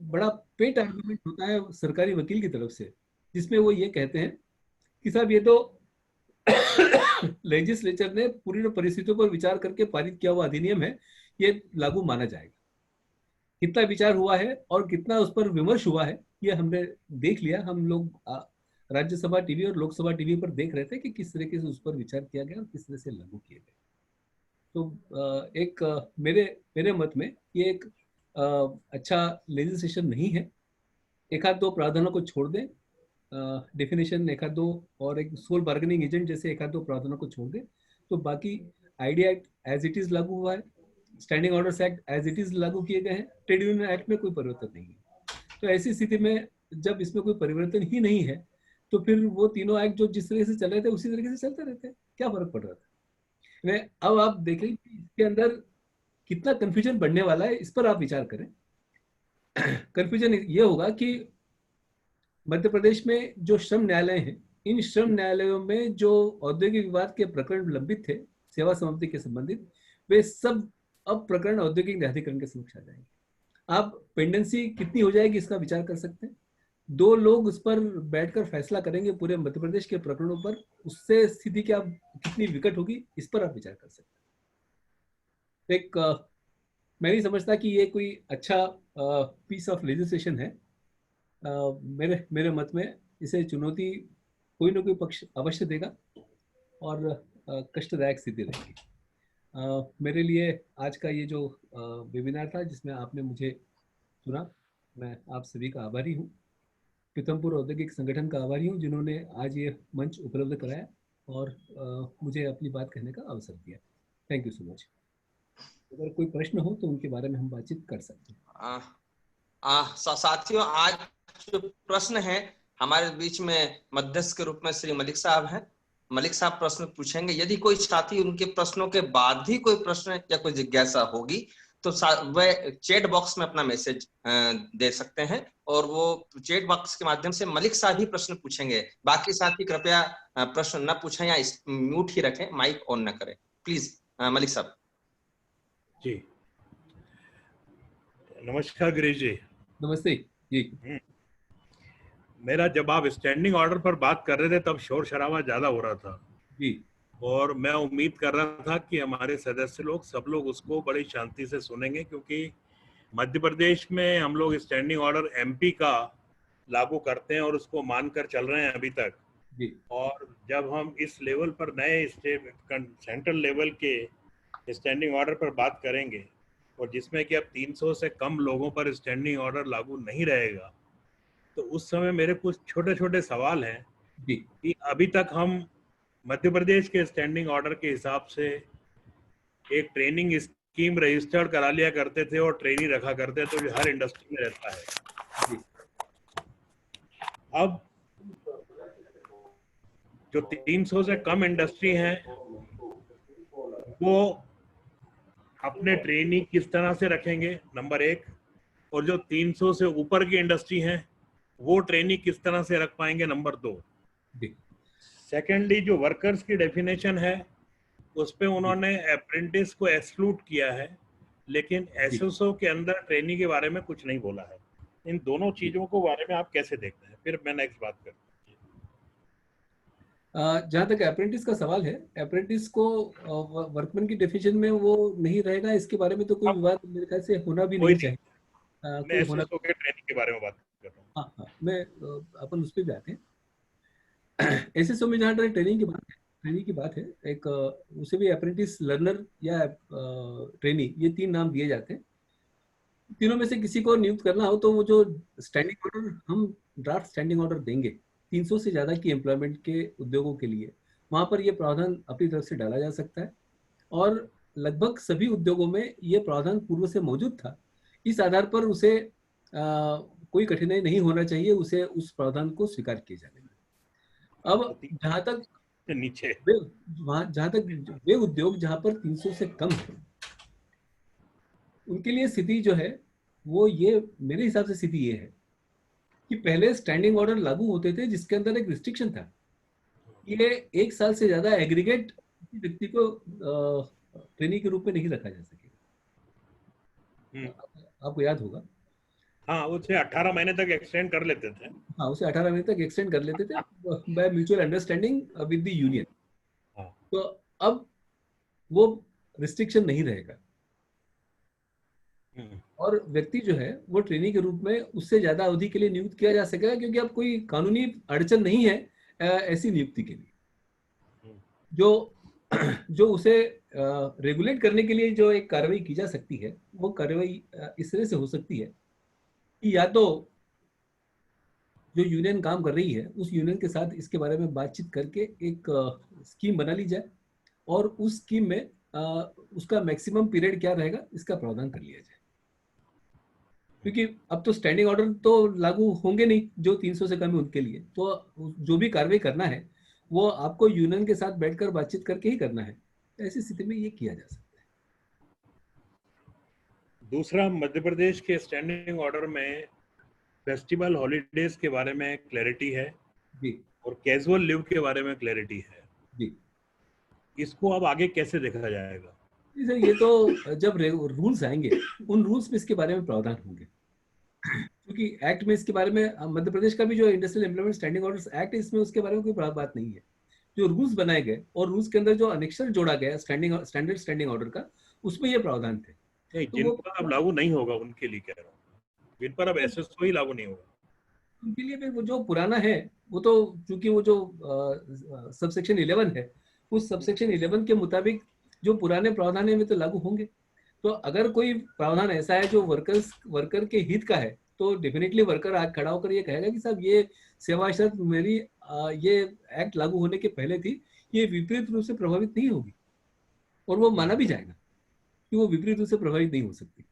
बड़ा पेट आर्गुमेंट होता है सरकारी वकील की तरफ से जिसमें वो ये कहते हैं कि साहब ये तो लेजिस्लेचर ने पूरी परिस्थितियों पर विचार करके पारित किया हुआ अधिनियम है, ये लागू माना जाएगा। कितना विचार हुआ है और कितना उस पर विमर्श हुआ है ये हमने देख लिया। हम लोग राज्यसभा टीवी और लोकसभा टीवी पर देख रहे थे कि किस तरीके से उस पर विचार किया गया और किस तरह से लागू किए गए। तो एक मेरे मत में ये एक अच्छा लेजिस्लेशन नहीं है। एक आध दो प्रावधानों को छोड़ दें, डेफिनेशन एक आध दो और एक सोल बार्गेनिंग एजेंट जैसे एक आध दो प्रावधानों को छोड़ दें तो बाकी ID act as it is लागू हुआ है, standing orders act as it is लागू किए गए हैं, ट्रेड यूनियन एक्ट में कोई परिवर्तन नहीं है। तो ऐसी स्थिति में जब इसमें कोई परिवर्तन ही नहीं है तो फिर वो तीनों एक्ट जो जिस तरह से चल रहे थे उसी तरीके से चलते रहते हैं, क्या फर्क पड़ रहा था। अब आप देखें कि इसके अंदर कितना कंफ्यूजन बढ़ने वाला है, इस पर आप विचार करें। कंफ्यूजन ये होगा कि मध्य प्रदेश में जो श्रम न्यायालय हैं, इन श्रम न्यायालयों में जो औद्योगिक विवाद के प्रकरण लंबित थे सेवा समाप्ति के संबंधित, वे सब अब प्रकरण औद्योगिक न्यायाधिकरण के समक्ष आ जाएंगे। आप पेंडेंसी कितनी हो जाएगी इसका विचार कर सकते हैं। 2 लोग उस पर बैठकर फैसला करेंगे पूरे मध्य प्रदेश के प्रकरणों पर, उससे स्थिति क्या कितनी विकट होगी इस पर आप विचार कर सकते हैं। मैं नहीं समझता कि ये कोई अच्छा पीस ऑफ लेजिस्लेशन है। मेरे मत में इसे चुनौती कोई ना कोई पक्ष अवश्य देगा और कष्टदायक स्थिति रहेगी। मेरे लिए आज का ये जो वेबिनार था जिसमें आपने मुझे सुना, मैं आप सभी का आभारी हूँ। पीथमपुर औद्योगिक संगठन का आभारी हूँ जिन्होंने आज ये मंच उपलब्ध कराया और मुझे अपनी बात कहने का अवसर दिया। Thank you so much. अगर कोई प्रश्न हो तो उनके बारे में हम बातचीत कर सकते हैं। साथियों, आज जो प्रश्न है हमारे बीच में मध्यस्थ के रूप में श्री मलिक साहब हैं। मलिक साहब प्रश्न पूछेंगे। यदि कोई साथी उनके प्रश्नों के बाद भी कोई प्रश्न या कोई जिज्ञासा होगी तो वह चैट बॉक्स में अपना मैसेज दे सकते हैं और वो चैट बॉक्स के माध्यम से मलिक साहब ही प्रश्न पूछेंगे। बाकी साथी कृपया प्रश्न न पूछें या म्यूट ही रखें, माइक ऑन न करें प्लीज। मलिक साहब जी, नमस्कार गिरीश जी। नमस्ते जी। मेरा जब आप स्टैंडिंग ऑर्डर पर बात कर रहे थे तब शोर शराबा ज्यादा हो रहा था जी, और मैं उम्मीद कर रहा था कि हमारे सदस्य लोग सब लोग उसको बड़ी शांति से सुनेंगे, क्योंकि मध्य प्रदेश में हम लोग स्टैंडिंग ऑर्डर एमपी का लागू करते हैं और उसको मानकर चल रहे हैं अभी तक जी। और जब हम इस लेवल पर नए सेंट्रल लेवल के स्टैंडिंग ऑर्डर पर बात करेंगे और जिसमें कि अब 300 से कम लोगों पर स्टैंडिंग ऑर्डर लागू नहीं रहेगा, तो उस समय मेरे कुछ छोटे छोटे सवाल हैं जी। कि अभी तक हम मध्य प्रदेश के स्टैंडिंग ऑर्डर के हिसाब से एक ट्रेनिंग स्कीम रजिस्टर्ड करा लिया करते थे और ट्रेनी रखा करते थे जो हर इंडस्ट्री में रहता है। अब जो 300 से कम इंडस्ट्री हैं वो अपने ट्रेनी किस तरह से रखेंगे, नंबर 1, और जो 300 से ऊपर की इंडस्ट्री हैं वो ट्रेनी किस तरह से रख पाएंगे, नंबर 2। सेकेंडली, जो वर्कर्स की डेफिनेशन है उस पे उन्होंने अप्रेंटिस को एक्सक्लूड किया है, लेकिन एसएसओ के अंदर ट्रेनी के बारे में कुछ नहीं बोला है। इन दोनों चीजों को बारे में आप कैसे देखते हैं? फिर मैं नेक्स्ट बात करता हूँ। जहाँ तक अप्रेंटिस का सवाल है, अप्रेंटिस को वर्कमैन की डेफिनेशन में वो नहीं रहेगा, इसके बारे में तो कोई विवाद मेरे ख्याल से होना भी नहीं चाहिए। मैं एसएसओ के ट्रेनिंग के बारे में बात कर रहा हूँ। हाँ, मैं अपन उस पर भी आते हैं। एसएसओ में जहाँ तक ट्रेनिंग की बात है, एक उसे भी अप्रेंटिस, लर्नर या ट्रेनी, ये 3 नाम दिए जाते हैं। तीनों में से किसी को नियुक्त करना हो तो वो जो स्टैंडिंग ऑर्डर, हम ड्राफ्ट स्टैंडिंग ऑर्डर देंगे 300 से ज्यादा की एम्प्लॉयमेंट के उद्योगों के लिए, वहां पर ये प्रावधान अपनी तरफ से डाला जा सकता है और लगभग सभी उद्योगों में ये प्रावधान पूर्व से मौजूद था। इस आधार पर उसे कोई कठिनाई नहीं होना चाहिए उसे उस प्रावधान को स्वीकार किए जाने में। अब जहां तक नीचे जहां तक वे उद्योग जहां पर 300 से कम है, उनके लिए स्थिति जो है वो ये, मेरे हिसाब से स्थिति ये है कि पहले स्टैंडिंग ऑर्डर लागू होते थे जिसके अंदर एक रिस्ट्रिक्शन था, ये 1 साल से ज्यादा एग्रीगेट व्यक्ति को ट्रेनी के रूप में नहीं रखा जा सकेगा। आपको याद होगा हाँ, उसे 18 महीने तक एक्सटेंड कर लेते थे। हाँ, उसे 18 महीने तक एक्सटेंड कर लेते थे by mutual understanding with the union. हाँ। तो अब वो रिस्ट्रिक्शन नहीं रहेगा और व्यक्ति जो है वो ट्रेनी के रूप में उससे ज्यादा अवधि के लिए नियुक्त किया जा सकेगा, क्योंकि अब कोई कानूनी अड़चन नहीं है ऐसी नियुक्ति के लिए। जो जो उसे रेगुलेट करने के लिए जो एक कार्रवाई की जा सकती है, वो कार्रवाई इस तरह से हो सकती है कि या तो जो यूनियन काम कर रही है उस यूनियन के साथ इसके बारे में बातचीत करके एक स्कीम बना ली जाए और उस स्कीम में उसका मैक्सिमम पीरियड क्या रहेगा इसका प्रावधान कर लिया जाए। क्योंकि अब तो स्टैंडिंग ऑर्डर तो लागू होंगे नहीं जो 300 से कम है उनके लिए, तो जो भी कार्रवाई करना है वो आपको यूनियन के साथ बैठकर बातचीत करके ही करना है। ऐसी स्थिति में ये किया जा सकता है। दूसरा, मध्य प्रदेश के स्टैंडिंग ऑर्डर में फेस्टिवल हॉलीडेज के बारे में क्लैरिटी है जी, और कैजुअल लीव के बारे में क्लैरिटी है जी। इसको अब आगे कैसे देखा जाएगा? सर ये तो जब रूल्स आएंगे उन रूल्स में इसके बारे में प्रावधान होंगे, क्योंकि एक्ट में इसके बारे में मध्य प्रदेश का भी जो industrial employment standing orders act है इसमें उसके बारे में कोई बात नहीं है। जो रूल्स बनाए गए और रूल्स के अंदर जो अनेक्शर जोड़ा गया स्टैंडर्ड स्टैंडिंग ऑर्डर का, उसमें ये प्रावधान थे। नहीं, तो जिन पर अब लागू नहीं होगा उनके लिए कह रहा हूँ, जिन पर अब एसएसओ ही लागू नहीं होगा उनके लिए भी वो जो पुराना है वो तो चूंकि वो जो सबसेक्शन 11 है उस सबसेक्शन 11 के मुताबिक जो पुराने प्रावधान है वे तो लागू होंगे। तो अगर कोई प्रावधान ऐसा है जो वर्कर के हित का है तो डेफिनेटली वर्कर आज खड़ा होकर ये कहेगा कि साहब ये सेवा शर्त मेरी ये एक्ट लागू होने के पहले थी, ये विपरीत रूप से प्रभावित नहीं होगी, और वो माना भी जाएगा कि वो विपरीत रूप से प्रभावित नहीं हो सकती।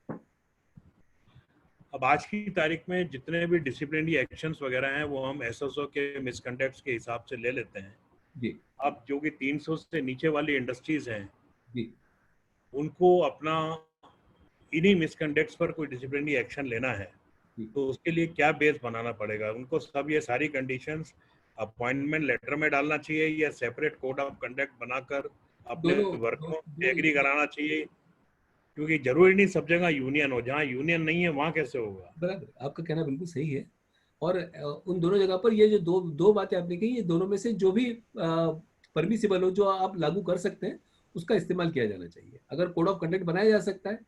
अब आज की तारीख में जितने भी डिसिप्लिनरी एक्शंस वगैरह हैं वो हम एसएसओ के मिसकंडक्ट्स के हिसाब से ले लेते हैं जी। अब जो कि 300 से नीचे वाली इंडस्ट्रीज हैं जी, उनको अपना इन्हीं मिसकंडक्ट्स पर कोई डिसिप्लिनरी एक्शन लेना है तो उसके लिए क्या बेस बनाना पड़ेगा? उनको सब ये सारी कंडीशंस अपॉइंटमेंट लेटर में डालना चाहिए या सेपरेट कोड ऑफ कंडक्ट बनाकर अपने वर्करों से एग्री कराना चाहिए? क्योंकि जरूरी नहीं सब जगह यूनियन हो, जहाँ यूनियन नहीं है वहाँ कैसे होगा? बराबर, आपका कहना बिल्कुल सही है। और उन दोनों जगह पर ये जो दो बातें आपने कही, ये दोनों में से जो भी परमिसिबल हो, जो आप लागू कर सकते हैं, उसका इस्तेमाल किया जाना चाहिए। अगर कोड ऑफ कंडक्ट बनाया जा सकता है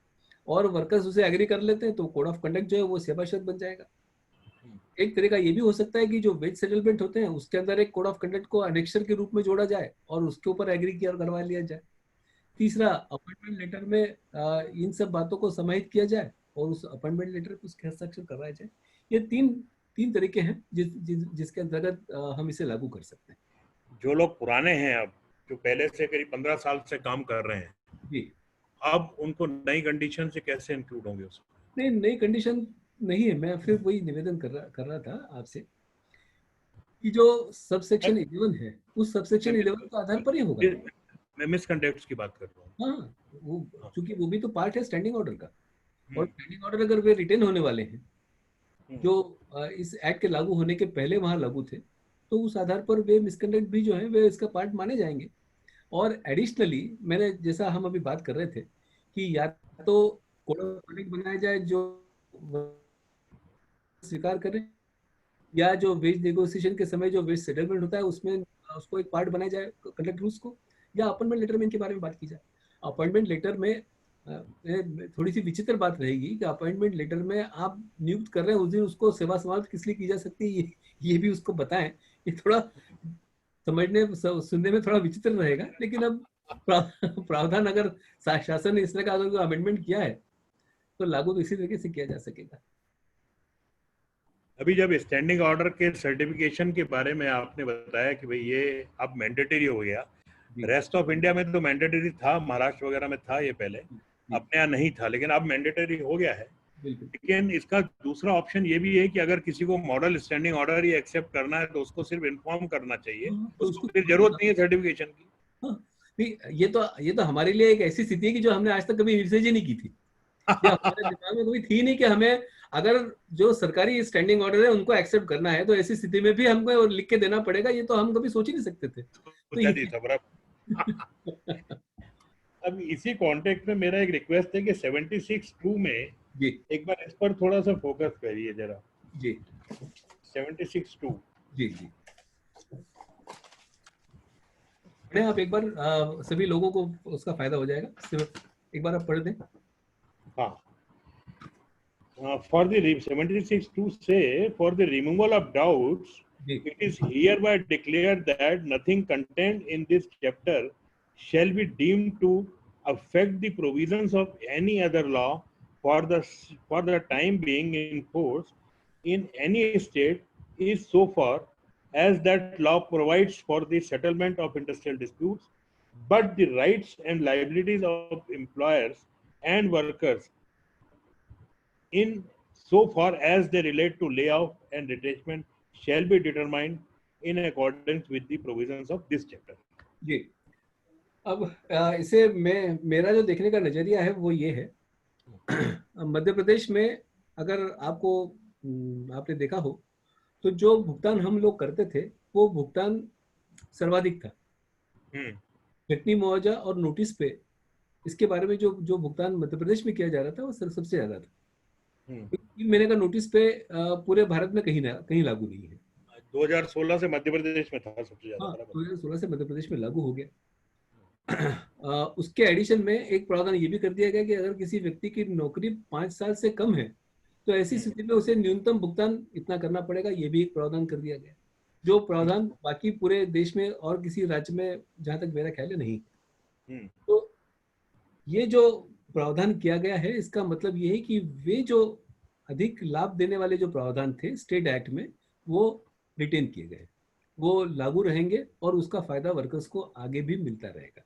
और वर्कर्स उसे एग्री कर लेते हैं तो कोड ऑफ कंडक्ट जो है वो सेवा शर्त बन जाएगा। एक तरीका ये भी हो सकता है कि जो वेज सेटलमेंट होते हैं उसके अंदर एक कोड ऑफ कंडक्ट को अनेक्शर के रूप में जोड़ा जाए और उसके ऊपर एग्री किया और करवा लिया जाए। तीसरा, अपॉइंटमेंट लेटर में इन सब बातों को समाहित किया जाए और उस अपॉइंटमेंट लेटर पर उसके हस्ताक्षर करवाए जाए। ये तीन तरीके हैं जिसके अंतर्गत हम इसे लागू कर सकते हैं। जो लोग पुराने हैं, अब जो पहले से करीब 15 साल से काम कर रहे हैं जी, अब उनको नई कंडीशन से कैसे इंक्लूड होंगे उसमें? नहीं, नई कंडीशन नहीं है। मैं फिर वही निवेदन कर रहा था आपसे कि जो सबसेक्शन 11 है उस सबसेक्शन 11 के आधार पर ही होगा। मैं मिसकंडक्ट्स की बात कर रहा हूँ। हाँ, वो क्योंकि वो भी तो पार्ट है स्टैंडिंग ऑर्डर का, और स्टैंडिंग ऑर्डर अगर वे रिटेन होने वाले हैं जो इस एक्ट के लागू होने के पहले वहां लागू थे, तो उस आधार पर वे मिसकंडक्ट भी जो है वे इसका पार्ट माने जाएंगे। और एडिशनली मैंने जैसा हम अभी बात कर रहे थे कि या तो कोड ऑफ कंडक्ट बनाया जाए जो स्वीकार करें, या जो वेज नेगोशिएशन के समय जो वेज सेटलमेंट होता है उसमें उसको एक पार्ट बनाया जाए कंडक्ट रूल्स को, या अपॉइंटमेंट लेटर में इनके बारे में बात की जाए। अपॉइंटमेंट लेटर में थोड़ी सी विचित्र बात रहेगी कि अपॉइंटमेंट लेटर में आप नियुक्त कर रहे हैं उस दिन उसको सेवा समाप्त किस लिए की जा सकती है ये भी उसको बताएं। ये थोड़ा समझने सुनने में थोड़ा विचित्र रहेगा, लेकिन अब प्रावधान अगर शासन ने इस तरह का अमेंडमेंट किया है तो लागू तो इसी तरीके से किया जा सकेगा। अभी जब स्टैंडिंग ऑर्डर के सर्टिफिकेशन के बारे में आपने बताया कि भाई ये अब मैंडेटरी हो गया, रेस्ट ऑफ इंडिया में तो मैंडेटरी था, महाराष्ट्र वगैरह में था ये पहले, अपने यहाँ नहीं था, लेकिन अब मैंडेटरी हो गया है। लेकिन इसका दूसरा ऑप्शन ये भी है कि अगर किसी को मॉडल स्टैंडिंग ऑर्डर ही एक्सेप्ट करना है तो उसको सिर्फ इन्फॉर्म करना चाहिए, उसको फिर जरूरत नहीं है सर्टिफिकेशन की। नहीं, ये तो हमारे लिए एक ऐसी स्थिति है कि जो हमने आज तक कभी रिसर्च ही नहीं की थी। हमारे दिमाग में कभी थी नहीं कि हमें अगर जो सरकारी स्टैंडिंग ऑर्डर है उनको एक्सेप्ट करना है तो ऐसी स्थिति में भी हमको लिख के देना पड़ेगा। ये तो हम कभी सोच ही नहीं सकते थे। अब इसी कॉन्टेक्स्ट में मेरा एक रिक्वेस्ट है कि 76(2) में जी एक बार इस पर थोड़ा सा फोकस करिए जरा। जी 76(2). जी जी पढ़ें आप एक बार, सभी लोगों को उसका फायदा हो जाएगा। सिर्फ एक बार आप पढ़ दें। हाँ, for the 76(2) say, for the removal of doubts, ji it is hereby declared that nothing contained in this chapter shall be deemed to affect the provisions of any other law for the time being in force in any state, is so far as that law provides for the settlement of industrial disputes, but the rights and liabilities of employers and workers in so far as they relate to layoff and retrenchment shall be determined in accordance with the provisions of this chapter. जी अब इसे मेरा जो देखने का नजरिया है वो ये है। मध्य प्रदेश में अगर आपको आपने देखा हो तो जो भुगतान हम लोग करते थे वो भुगतान सर्वाधिक था। चटनी मुआवजा और नोटिस पे इसके बारे में जो जो भुगतान मध्य प्रदेश में किया जा रहा था वो सबसे ज्यादा था। 3 महीने का नोटिस पे पूरे भारत में कहीं लागू नहीं है। 2016 से मध्य प्रदेश में था सबसे ज्यादा। हाँ, 2016 से मध्य प्रदेश में लागू हो गया। उसके एडिशन में एक प्रावधान ये भी कर दिया गया कि अगर किसी व्यक्ति की नौकरी 5 साल से कम है तो ऐसी स्थिति में उसे न्यूनतम भुगतान इतना करना पड़ेगा, ये भी एक प्रावधान कर दिया गया, जो प्रावधान बाकी पूरे देश में और किसी राज्य में जहां तक मेरा ख्याल है नहीं। तो ये जो प्रावधान किया गया है इसका मतलब ये है कि वे जो अधिक लाभ देने वाले जो प्रावधान थे स्टेट एक्ट में वो रिटेन किए गए, वो लागू रहेंगे और उसका फायदा वर्कर्स को आगे भी मिलता रहेगा।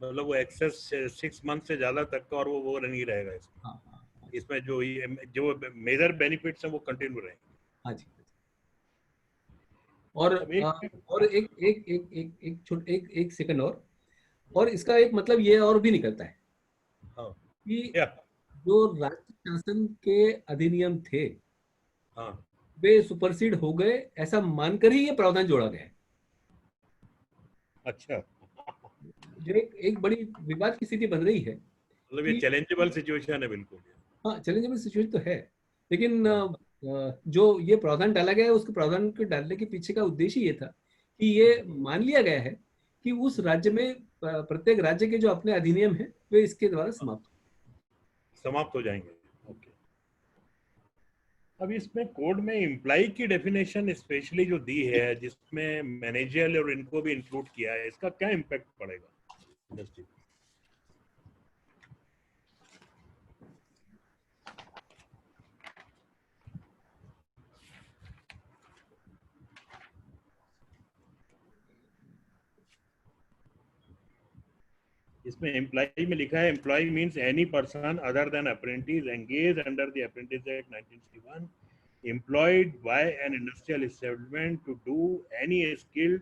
मतलब वो एक्सेस 6 मंथ से ज्यादा तक का और वो नहीं रहेगा इसमें। हाँ, इसमें जो मेजर बेनिफिट्स हैं वो कंटिन्यू रहेंगे। हाँ जी। और एक सेकंड और इसका एक मतलब ये और भी निकलता है कि जो राज्य शासन के अधिनियम थे वे सुपरसीड हो गए, ऐसा मानकर ही ये प्रावधान जोड़ा गया है। अच्छा, जो एक बड़ी विवाद की स्थिति बन रही है। मतलब ये चैलेंजेबल सिचुएशन है बिल्कुल। हाँ, चैलेंजेबल सिचुएशन तो है, लेकिन जो ये प्रावधान डाला गया है उसके प्रावधान को डालने के पीछे का उद्देश्य ये था कि ये मान लिया गया है कि उस राज्य में प्रत्येक राज्य के जो अपने अधिनियम है वे इसके द्वारा समाप्त हो जाएंगे। ओके। अब इसमें कोड में एम्प्लॉय की डेफिनेशन स्पेशली जो दी है जिसमें मैनेजरियल और इनको भी इंक्लूड किया है, इसका क्या इम्पैक्ट पड़ेगा इंडस्ट्री? इसमें एम्प्लॉय में लिखा है employee means any person other than apprentice engaged under the apprentice act 1961 employed by an industrial establishment to do any skilled,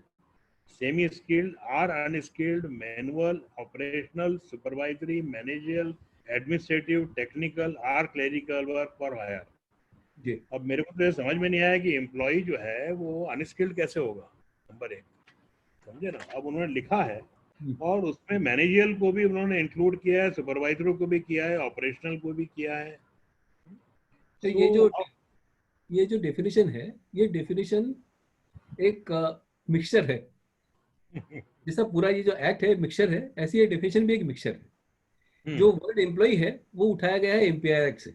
semi-skilled or unskilled manual, operational, supervisory, managerial, administrative, technical or clerical work for hire. जी। अब मेरे को तो समझ में नहीं आया कि employ जो है वो अनस्किल्ड कैसे होगा, नंबर 1, समझे ना। अब उन्होंने लिखा है और उसमें मैनेजरियल को भी उन्होंने इंक्लूड किया है, सुपरवाइजर को भी किया है, ऑपरेशनल को भी किया है। तो ये जो डेफिनेशन है, ये डेफिनेशन एक मिक्सचर है। जैसा पूरा ये जो एक्ट है मिक्सचर है, ऐसी ये डेफिनेशन भी एक मिक्सचर है। जो वर्ड एम्प्लॉय है वो उठाया गया है एमपीआई एक्ट से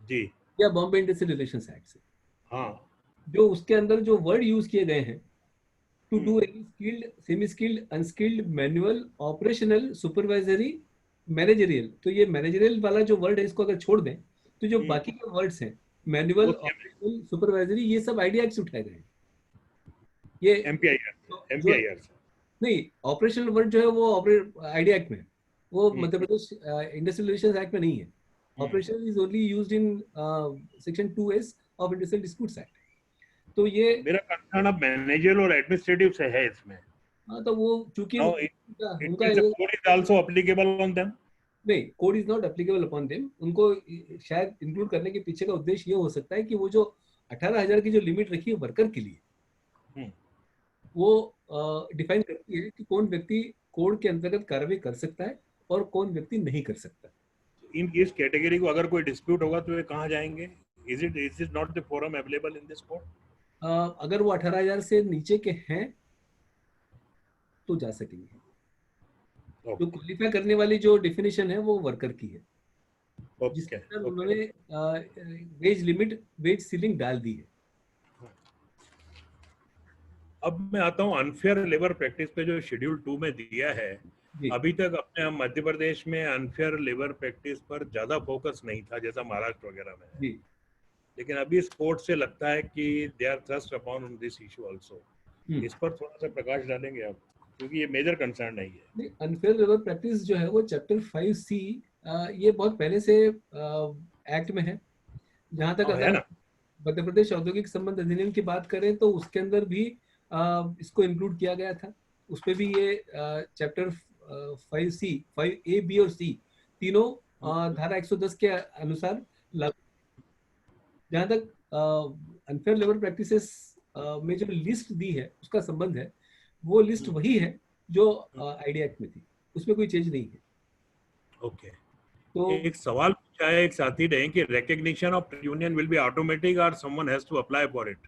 जी, या बॉम्बे इंडस्ट्रियल रिलेशंस एक्ट से। हाँ, जो उसके अंदर जो वर्ड यूज किए गए हैं, to do any skilled, semi skilled, unskilled, manual, operational, supervisory, managerial, तो ये मैनेजरियल वाला जो वर्ड है इसको अगर छोड़ दें तो जो बाकी के वर्ड्स हैं मैनुअल, ऑपरेशनल, सुपरवाइजरी, ये सब आईडिया एक्ट से उठाए गए हैं। ये एमपीआईआर नहीं, ऑपरेशनल वर्ड जो है वो आईडिया एक्ट में है, वो मध्य प्रदेश इंडस्ट्रियल रिलेशंस एक्ट में नहीं है। Operational is only used in section 2S of industrial disputes act. तो ये मेरा कंसर्न अब मैनेजर और एडमिनिस्ट्रेटिव से है इसमें। हाँ, तो वो चूंकि उनका code is also applicable on them. नहीं, code is not applicable upon them. उनको शायद इंक्लूड करने के पीछे का उद्देश्य ये हो सकता है कि वो जो 18,000 की जो लिमिट रखी है वर्कर के लिए, वो डिफाइन करती है कि कौन व्यक्ति कोड के अंतर्गत कार्रवाई कर सकता है और कौन व्यक्ति नहीं कर सकता। इन इस कैटेगरी को अगर कोई डिस्प्यूट होगा तो ये कहाँ जाएंगे? Is it not the forum available in this court? अगर वो 18,000 से नीचे के हैं तो जा सकेंगे। जो क्वालिफाई करने वाली जो डेफिनेशन है वो वर्कर की है, जिसके अंदर उन्होंने वेज लिमिट, वेज सीलिंग डाल दी है। अब मैं आता हूँ अनफेयर लेबर प्रैक्टिस पे जो शेड्यूल 2 में दिया है। अभी तक अपने हम मध्य प्रदेश में अनफेयर लेबर प्रैक्टिस पर ज्यादा फोकस नहीं था जैसा महाराष्ट्र वगैरह में है, लेकिन अभी इस कोर्ट से लगता है कि they are thrust upon this issue also. इस पर थोड़ा सा प्रकाश डालेंगे आप, क्योंकि ये मेजर कंसर्न नहीं है। अनफेयर लेबर प्रैक्टिस जो है वो चैप्टर 5C ये बहुत पहले से एक्ट में है। जहाँ तक अगर मध्य प्रदेश औद्योगिक संबंध अधिनियम की बात करें तो उसके अंदर भी इसको इंक्लूड किया गया था। उसपे भी ये चैप्टर 5C, 5A, B और C तीनों धारा 110 के अनुसार लागू। जहाँ तक अनफेयर लेबर प्रैक्टिसेस में जो लिस्ट दी है उसका संबंध है, वो लिस्ट वही है जो आईडी एक्ट में थी, उसमें कोई चेंज नहीं है। ओके। तो एक सवाल पूछा है एक साथी ने कि recognition of union will be automatic और someone has to apply for it?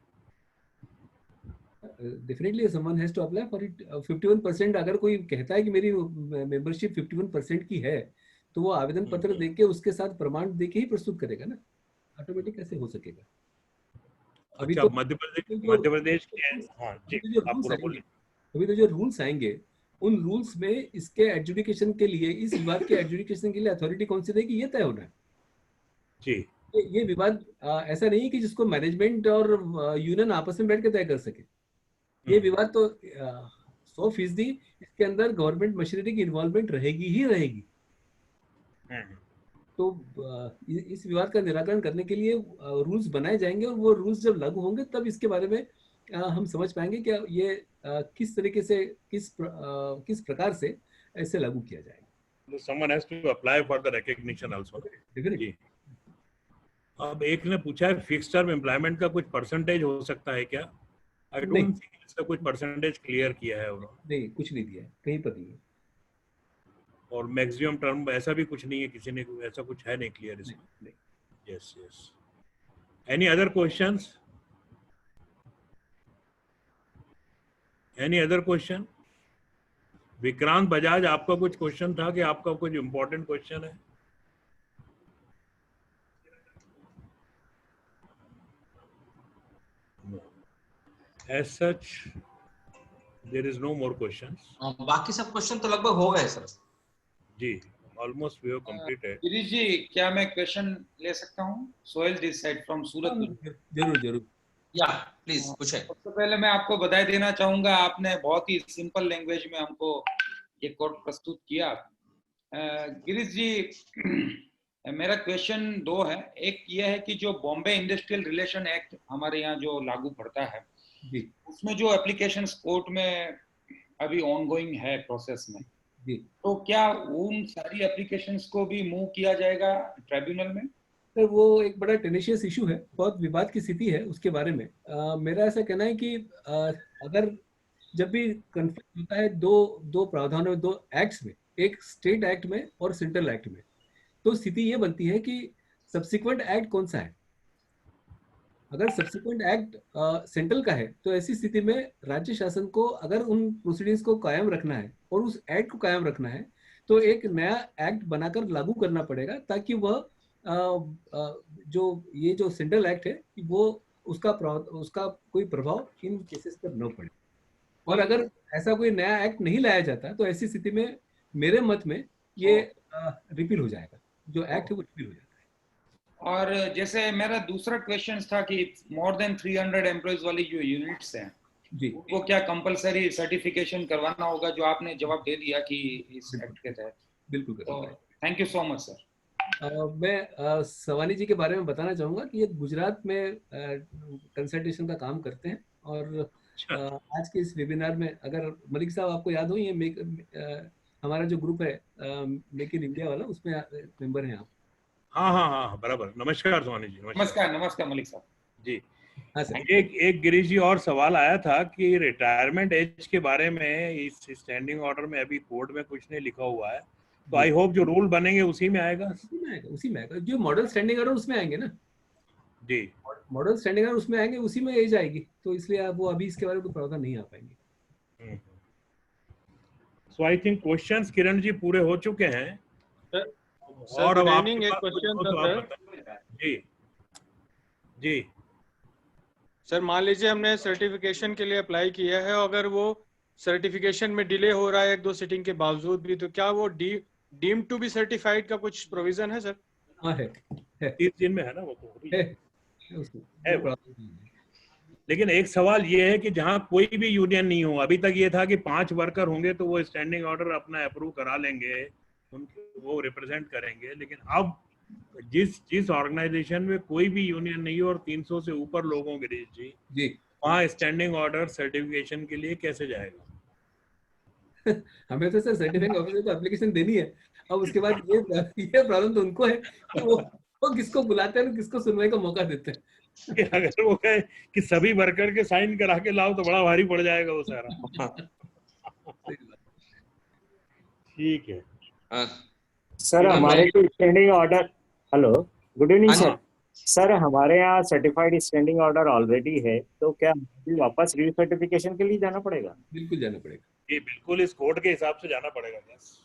Definitely someone has to apply for it. 51% अगर कोई कहता है कि मेरी मेंबरशिप 51% की है तो वो आवेदन पत्र देके उसके साथ प्रमाण देके ही प्रस्तुत करेगा ना, ऑटोमेटिक कैसे हो सकेगा? अभी तो मध्य प्रदेश के हाँ जी, आप पूरा बोलिए। अभी तो जो रूल्स आएंगे उन रूल्स में इसके एडजुडिकेशन के लिए, इस विवाद के एडजुडिकेशन के लिए अथॉरिटी कौन सी देगी ये तय होना है जी। ये विवाद ऐसा नहीं है कि जिसको मैनेजमेंट और यूनियन आपस में बैठ के तय कर सके। ये विवाद तो 100% इसके अंदर गवर्नमेंट मशीनरी की इन्वॉल्वमेंट रहेगी ही रहेगी। तो इस विवाद का निराकरण करने के लिए रूल्स बनाए जाएंगे और वो रूल्स जब लागू होंगे तब इसके बारे में हम समझ पाएंगे कि ये किस तरीके से किस प्रकार से ऐसे लागू किया जाएगा। Someone has to apply for the recognition also. जी। अब एक ने पूछा है फिक्स टर्म एम्प्लॉयमेंट का कुछ परसेंटेज हो सकता है क्या? आई डोंट थिंक इसका कुछ परसेंटेज क्लियर किया है उन्होंने। नहीं, कुछ नहीं दिया है, कहीं पर नहीं है। और मैक्सिमम टर्म ऐसा भी कुछ नहीं है, किसी ने ऐसा कुछ है नहीं क्लियर इसमें। Yes yes. Any other questions? Any other question? Vikrant Bajaj, आपका कुछ क्वेश्चन था कि आपका कुछ इंपॉर्टेंट क्वेश्चन है? As such, there is no more questions. बाकी सब क्वेश्चन तो लगभग हो गए सर। जी, almost we have completed. Girish ji, क्या मैं क्वेश्चन ले सकता हूँ? Sohail this side from Surat. जरूर। या प्लीज पूछे। सबसे पहले मैं आपको बधाई देना चाहूंगा, आपने बहुत ही सिंपल लैंग्वेज में हमको ये कोड प्रस्तुत किया। गिरीश जी, मेरा क्वेश्चन 2 है। एक ये है कि जो बॉम्बे इंडस्ट्रियल रिलेशन एक्ट हमारे यहाँ जो लागू पड़ता है जी, उसमें जो एप्लीकेशन कोर्ट में अभी ऑनगोइंग है प्रोसेस में जी, तो क्या उन सारी एप्लीकेशंस को भी मूव किया जाएगा ट्राइब्यूनल में? तो वो एक बड़ा टेनिशियस इशू है, बहुत विवाद की स्थिति है उसके बारे में। मेरा ऐसा कहना है कि अगर जब भी कन्फ्लिक्ट होता है दो प्रावधानों, 2 एक्ट्स में, एक स्टेट एक्ट में और सेंट्रल एक्ट में, तो स्थिति ये बनती है कि सब्सिक्वेंट एक्ट कौन सा है। अगर सब्सिक्वेंट एक्ट सेंट्रल का है तो ऐसी स्थिति में राज्य शासन को अगर उन प्रोसीडिंग्स को कायम रखना है और उस एक्ट को कायम रखना है तो एक नया एक्ट बनाकर लागू करना पड़ेगा, ताकि वह जो सेंट्रल एक्ट है वो उसका कोई प्रभाव इन केसेस पर न पड़े। और अगर ऐसा कोई नया एक्ट नहीं लाया जाता तो ऐसी स्थिति में मेरे मत में ये रिपील हो जाएगा, जो एक्ट है वो रिपील हो जाता है। और जैसे मेरा दूसरा क्वेश्चन था कि मोर देन 300 एम्प्लॉइज वाली जो यूनिट्स हैं जी, वो क्या कंपलसरी सर्टिफिकेशन करवाना होगा, जो आपने जवाब दे दिया कि इस एक्ट के तहत। बिल्कुल। Thank you so much sir. मैं सवानी जी के बारे में बताना चाहूँगा कि ये गुजरात में कंसल्टेशन का काम करते हैं और आज के इस वेबिनार में, अगर मलिक साहब आपको याद हो, ये हमारा जो ग्रुप है मेक इन इंडिया वाला, उसमें मेंबर हैं आप। हाँ, बराबर। नमस्कार सवानी जी। नमस्कार मलिक साहब जी। हाँ सर। एक गिरीश जी और सवाल आया था कि रिटायरमेंट एज के बारे में इस स्टैंडिंग ऑर्डर में अभी कोर्ट में कुछ नहीं लिखा हुआ है, तो आई होप जो रूल बनेंगे उसी में आएगा। उसी में आएगा जो मॉडल स्टैंडिंग ऑर्डर उसमें आएंगे ना जी, मॉडल स्टैंडिंग ऑर्डर उसमें आएंगे, उसी में एज आएगी, तो इसलिए वो अभी इसके बारे में कोई प्रावधान नहीं आ पाएंगे। सो I think questions Kiran ji पूरे हो चुके हैं। और अब आपके एक पास क्वेश्चन कुछ हो तो था आप बताइए। जी जी सर, मान लीजिए हमने सर्टिफिकेशन के लिए अप्लाई किया है, अगर वो सर्टिफिकेशन में डिले हो रहा है 1-2 सिटिंग के बावजूद भी, तो क्या वो डीम टू बी सर्टिफाइड का कुछ प्रोविजन है सर? हाँ है 30 दिन में है ना वो तो है है वो। लेकिन एक सवाल ये है कि जहां कोई भी यूनियन नहीं हो, अभी तक ये था कि 5 वर्कर होंगे तो वो स्टैंडिंग ऑर्डर अपना अप्रूव करा लेंगे, वो रिप्रेजेंट करेंगे, लेकिन अब जिस ऑर्गेनाइजेशन में कोई भी यूनियन नहीं हो और 300 से ऊपर लोगों के जी वहाँ स्टैंडिंग ऑर्डर सर्टिफिकेशन के लिए कैसे जाएगा? हमें तो सर सर्टिफिकेट ऑफिसर को एप्लीकेशन देनी है। अब उसके बाद ये प्रॉब्लम तो उनको है कि वो किसको बुलाते हैं, किसको सुनवाई का मौका देते हैं। अगर वो कहे कि सभी वर्कर के साइन करा के लाओ तो बड़ा भारी पड़ जाएगा वो सारा। ठीक है सर, हमारे को standing order, hello good evening sir. Sir, हमारे यहाँ सर्टिफाइड स्टैंडिंग ऑर्डर ऑलरेडी है, तो क्या वापस रीसर्टिफिकेशन के लिए जाना पड़ेगा? बिल्कुल जाना पड़ेगा, ये बिल्कुल इस कोड के हिसाब से जाना पड़ेगा। बस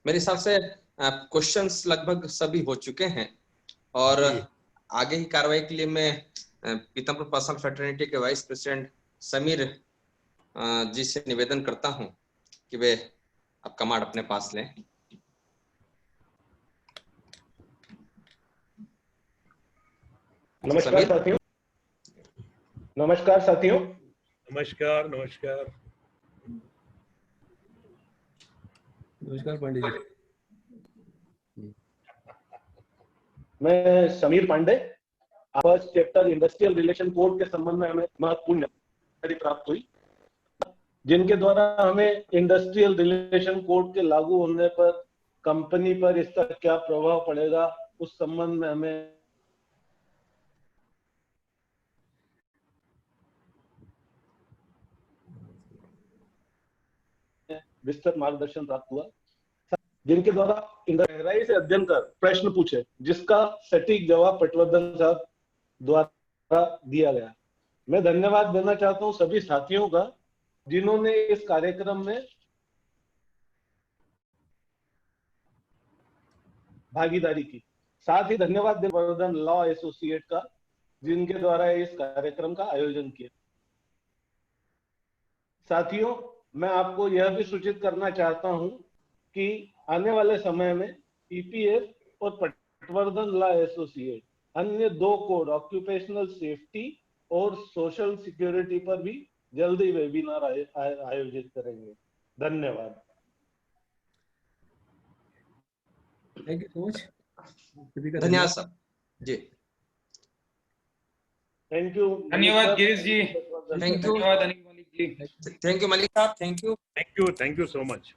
मेरे हिसाब से क्वेश्चंस लगभग सभी हो चुके हैं और आगे की कार्रवाई के लिए मैं पीतमपुर पर्सनल फ्रेटर्निटी के वाइस प्रेसिडेंट समीर जी से निवेदन करता हूं कि वे अब कमांड अपने पास लें। नमस्कार साथियों। नमस्कार साथियों। नमस्कार नमस्कार नमस्कार पांडे जी। मैं Sameer Pandey. First chapter industrial relation code के संबंध में हमें महत्वपूर्ण जानकारी प्राप्त हुई, जिनके द्वारा हमें इंडस्ट्रियल रिलेशन कोड के लागू होने पर कंपनी पर इसका क्या प्रभाव पड़ेगा उस संबंध में हमें विस्तृत मार्गदर्शन प्राप्त हुआ, जिनके द्वारा गहराई से अध्ययन कर प्रश्न पूछे, जिसका सटीक जवाब पटवर्धन साहब द्वारा दिया गया। मैं धन्यवाद देना चाहता हूं सभी साथियों का जिन्होंने इस कार्यक्रम में भागीदारी की। साथ ही धन्यवाद देना पटवर्धन लॉ एसोसिएट का, जिनके द्वारा इस कार्यक्रम का आयोजन किया। साथियों, मैं आपको यह भी सूचित करना चाहता हूं कि आने वाले समय में ईपीएफ और पटवर्धन लॉ एसोसिएट अन्य 2 कोड ऑक्यूपेशनल सेफ्टी और सोशल सिक्योरिटी पर भी जल्दी वेबिनार आयोजित करेंगे। धन्यवाद। Thank you so much. धन्यवाद सर जी। Thank you. धन्यवाद गिरीश जी। Thank you. धन्यवाद अनिल मलिक जी। थैंक यू मलिक साहब। Thank you so much.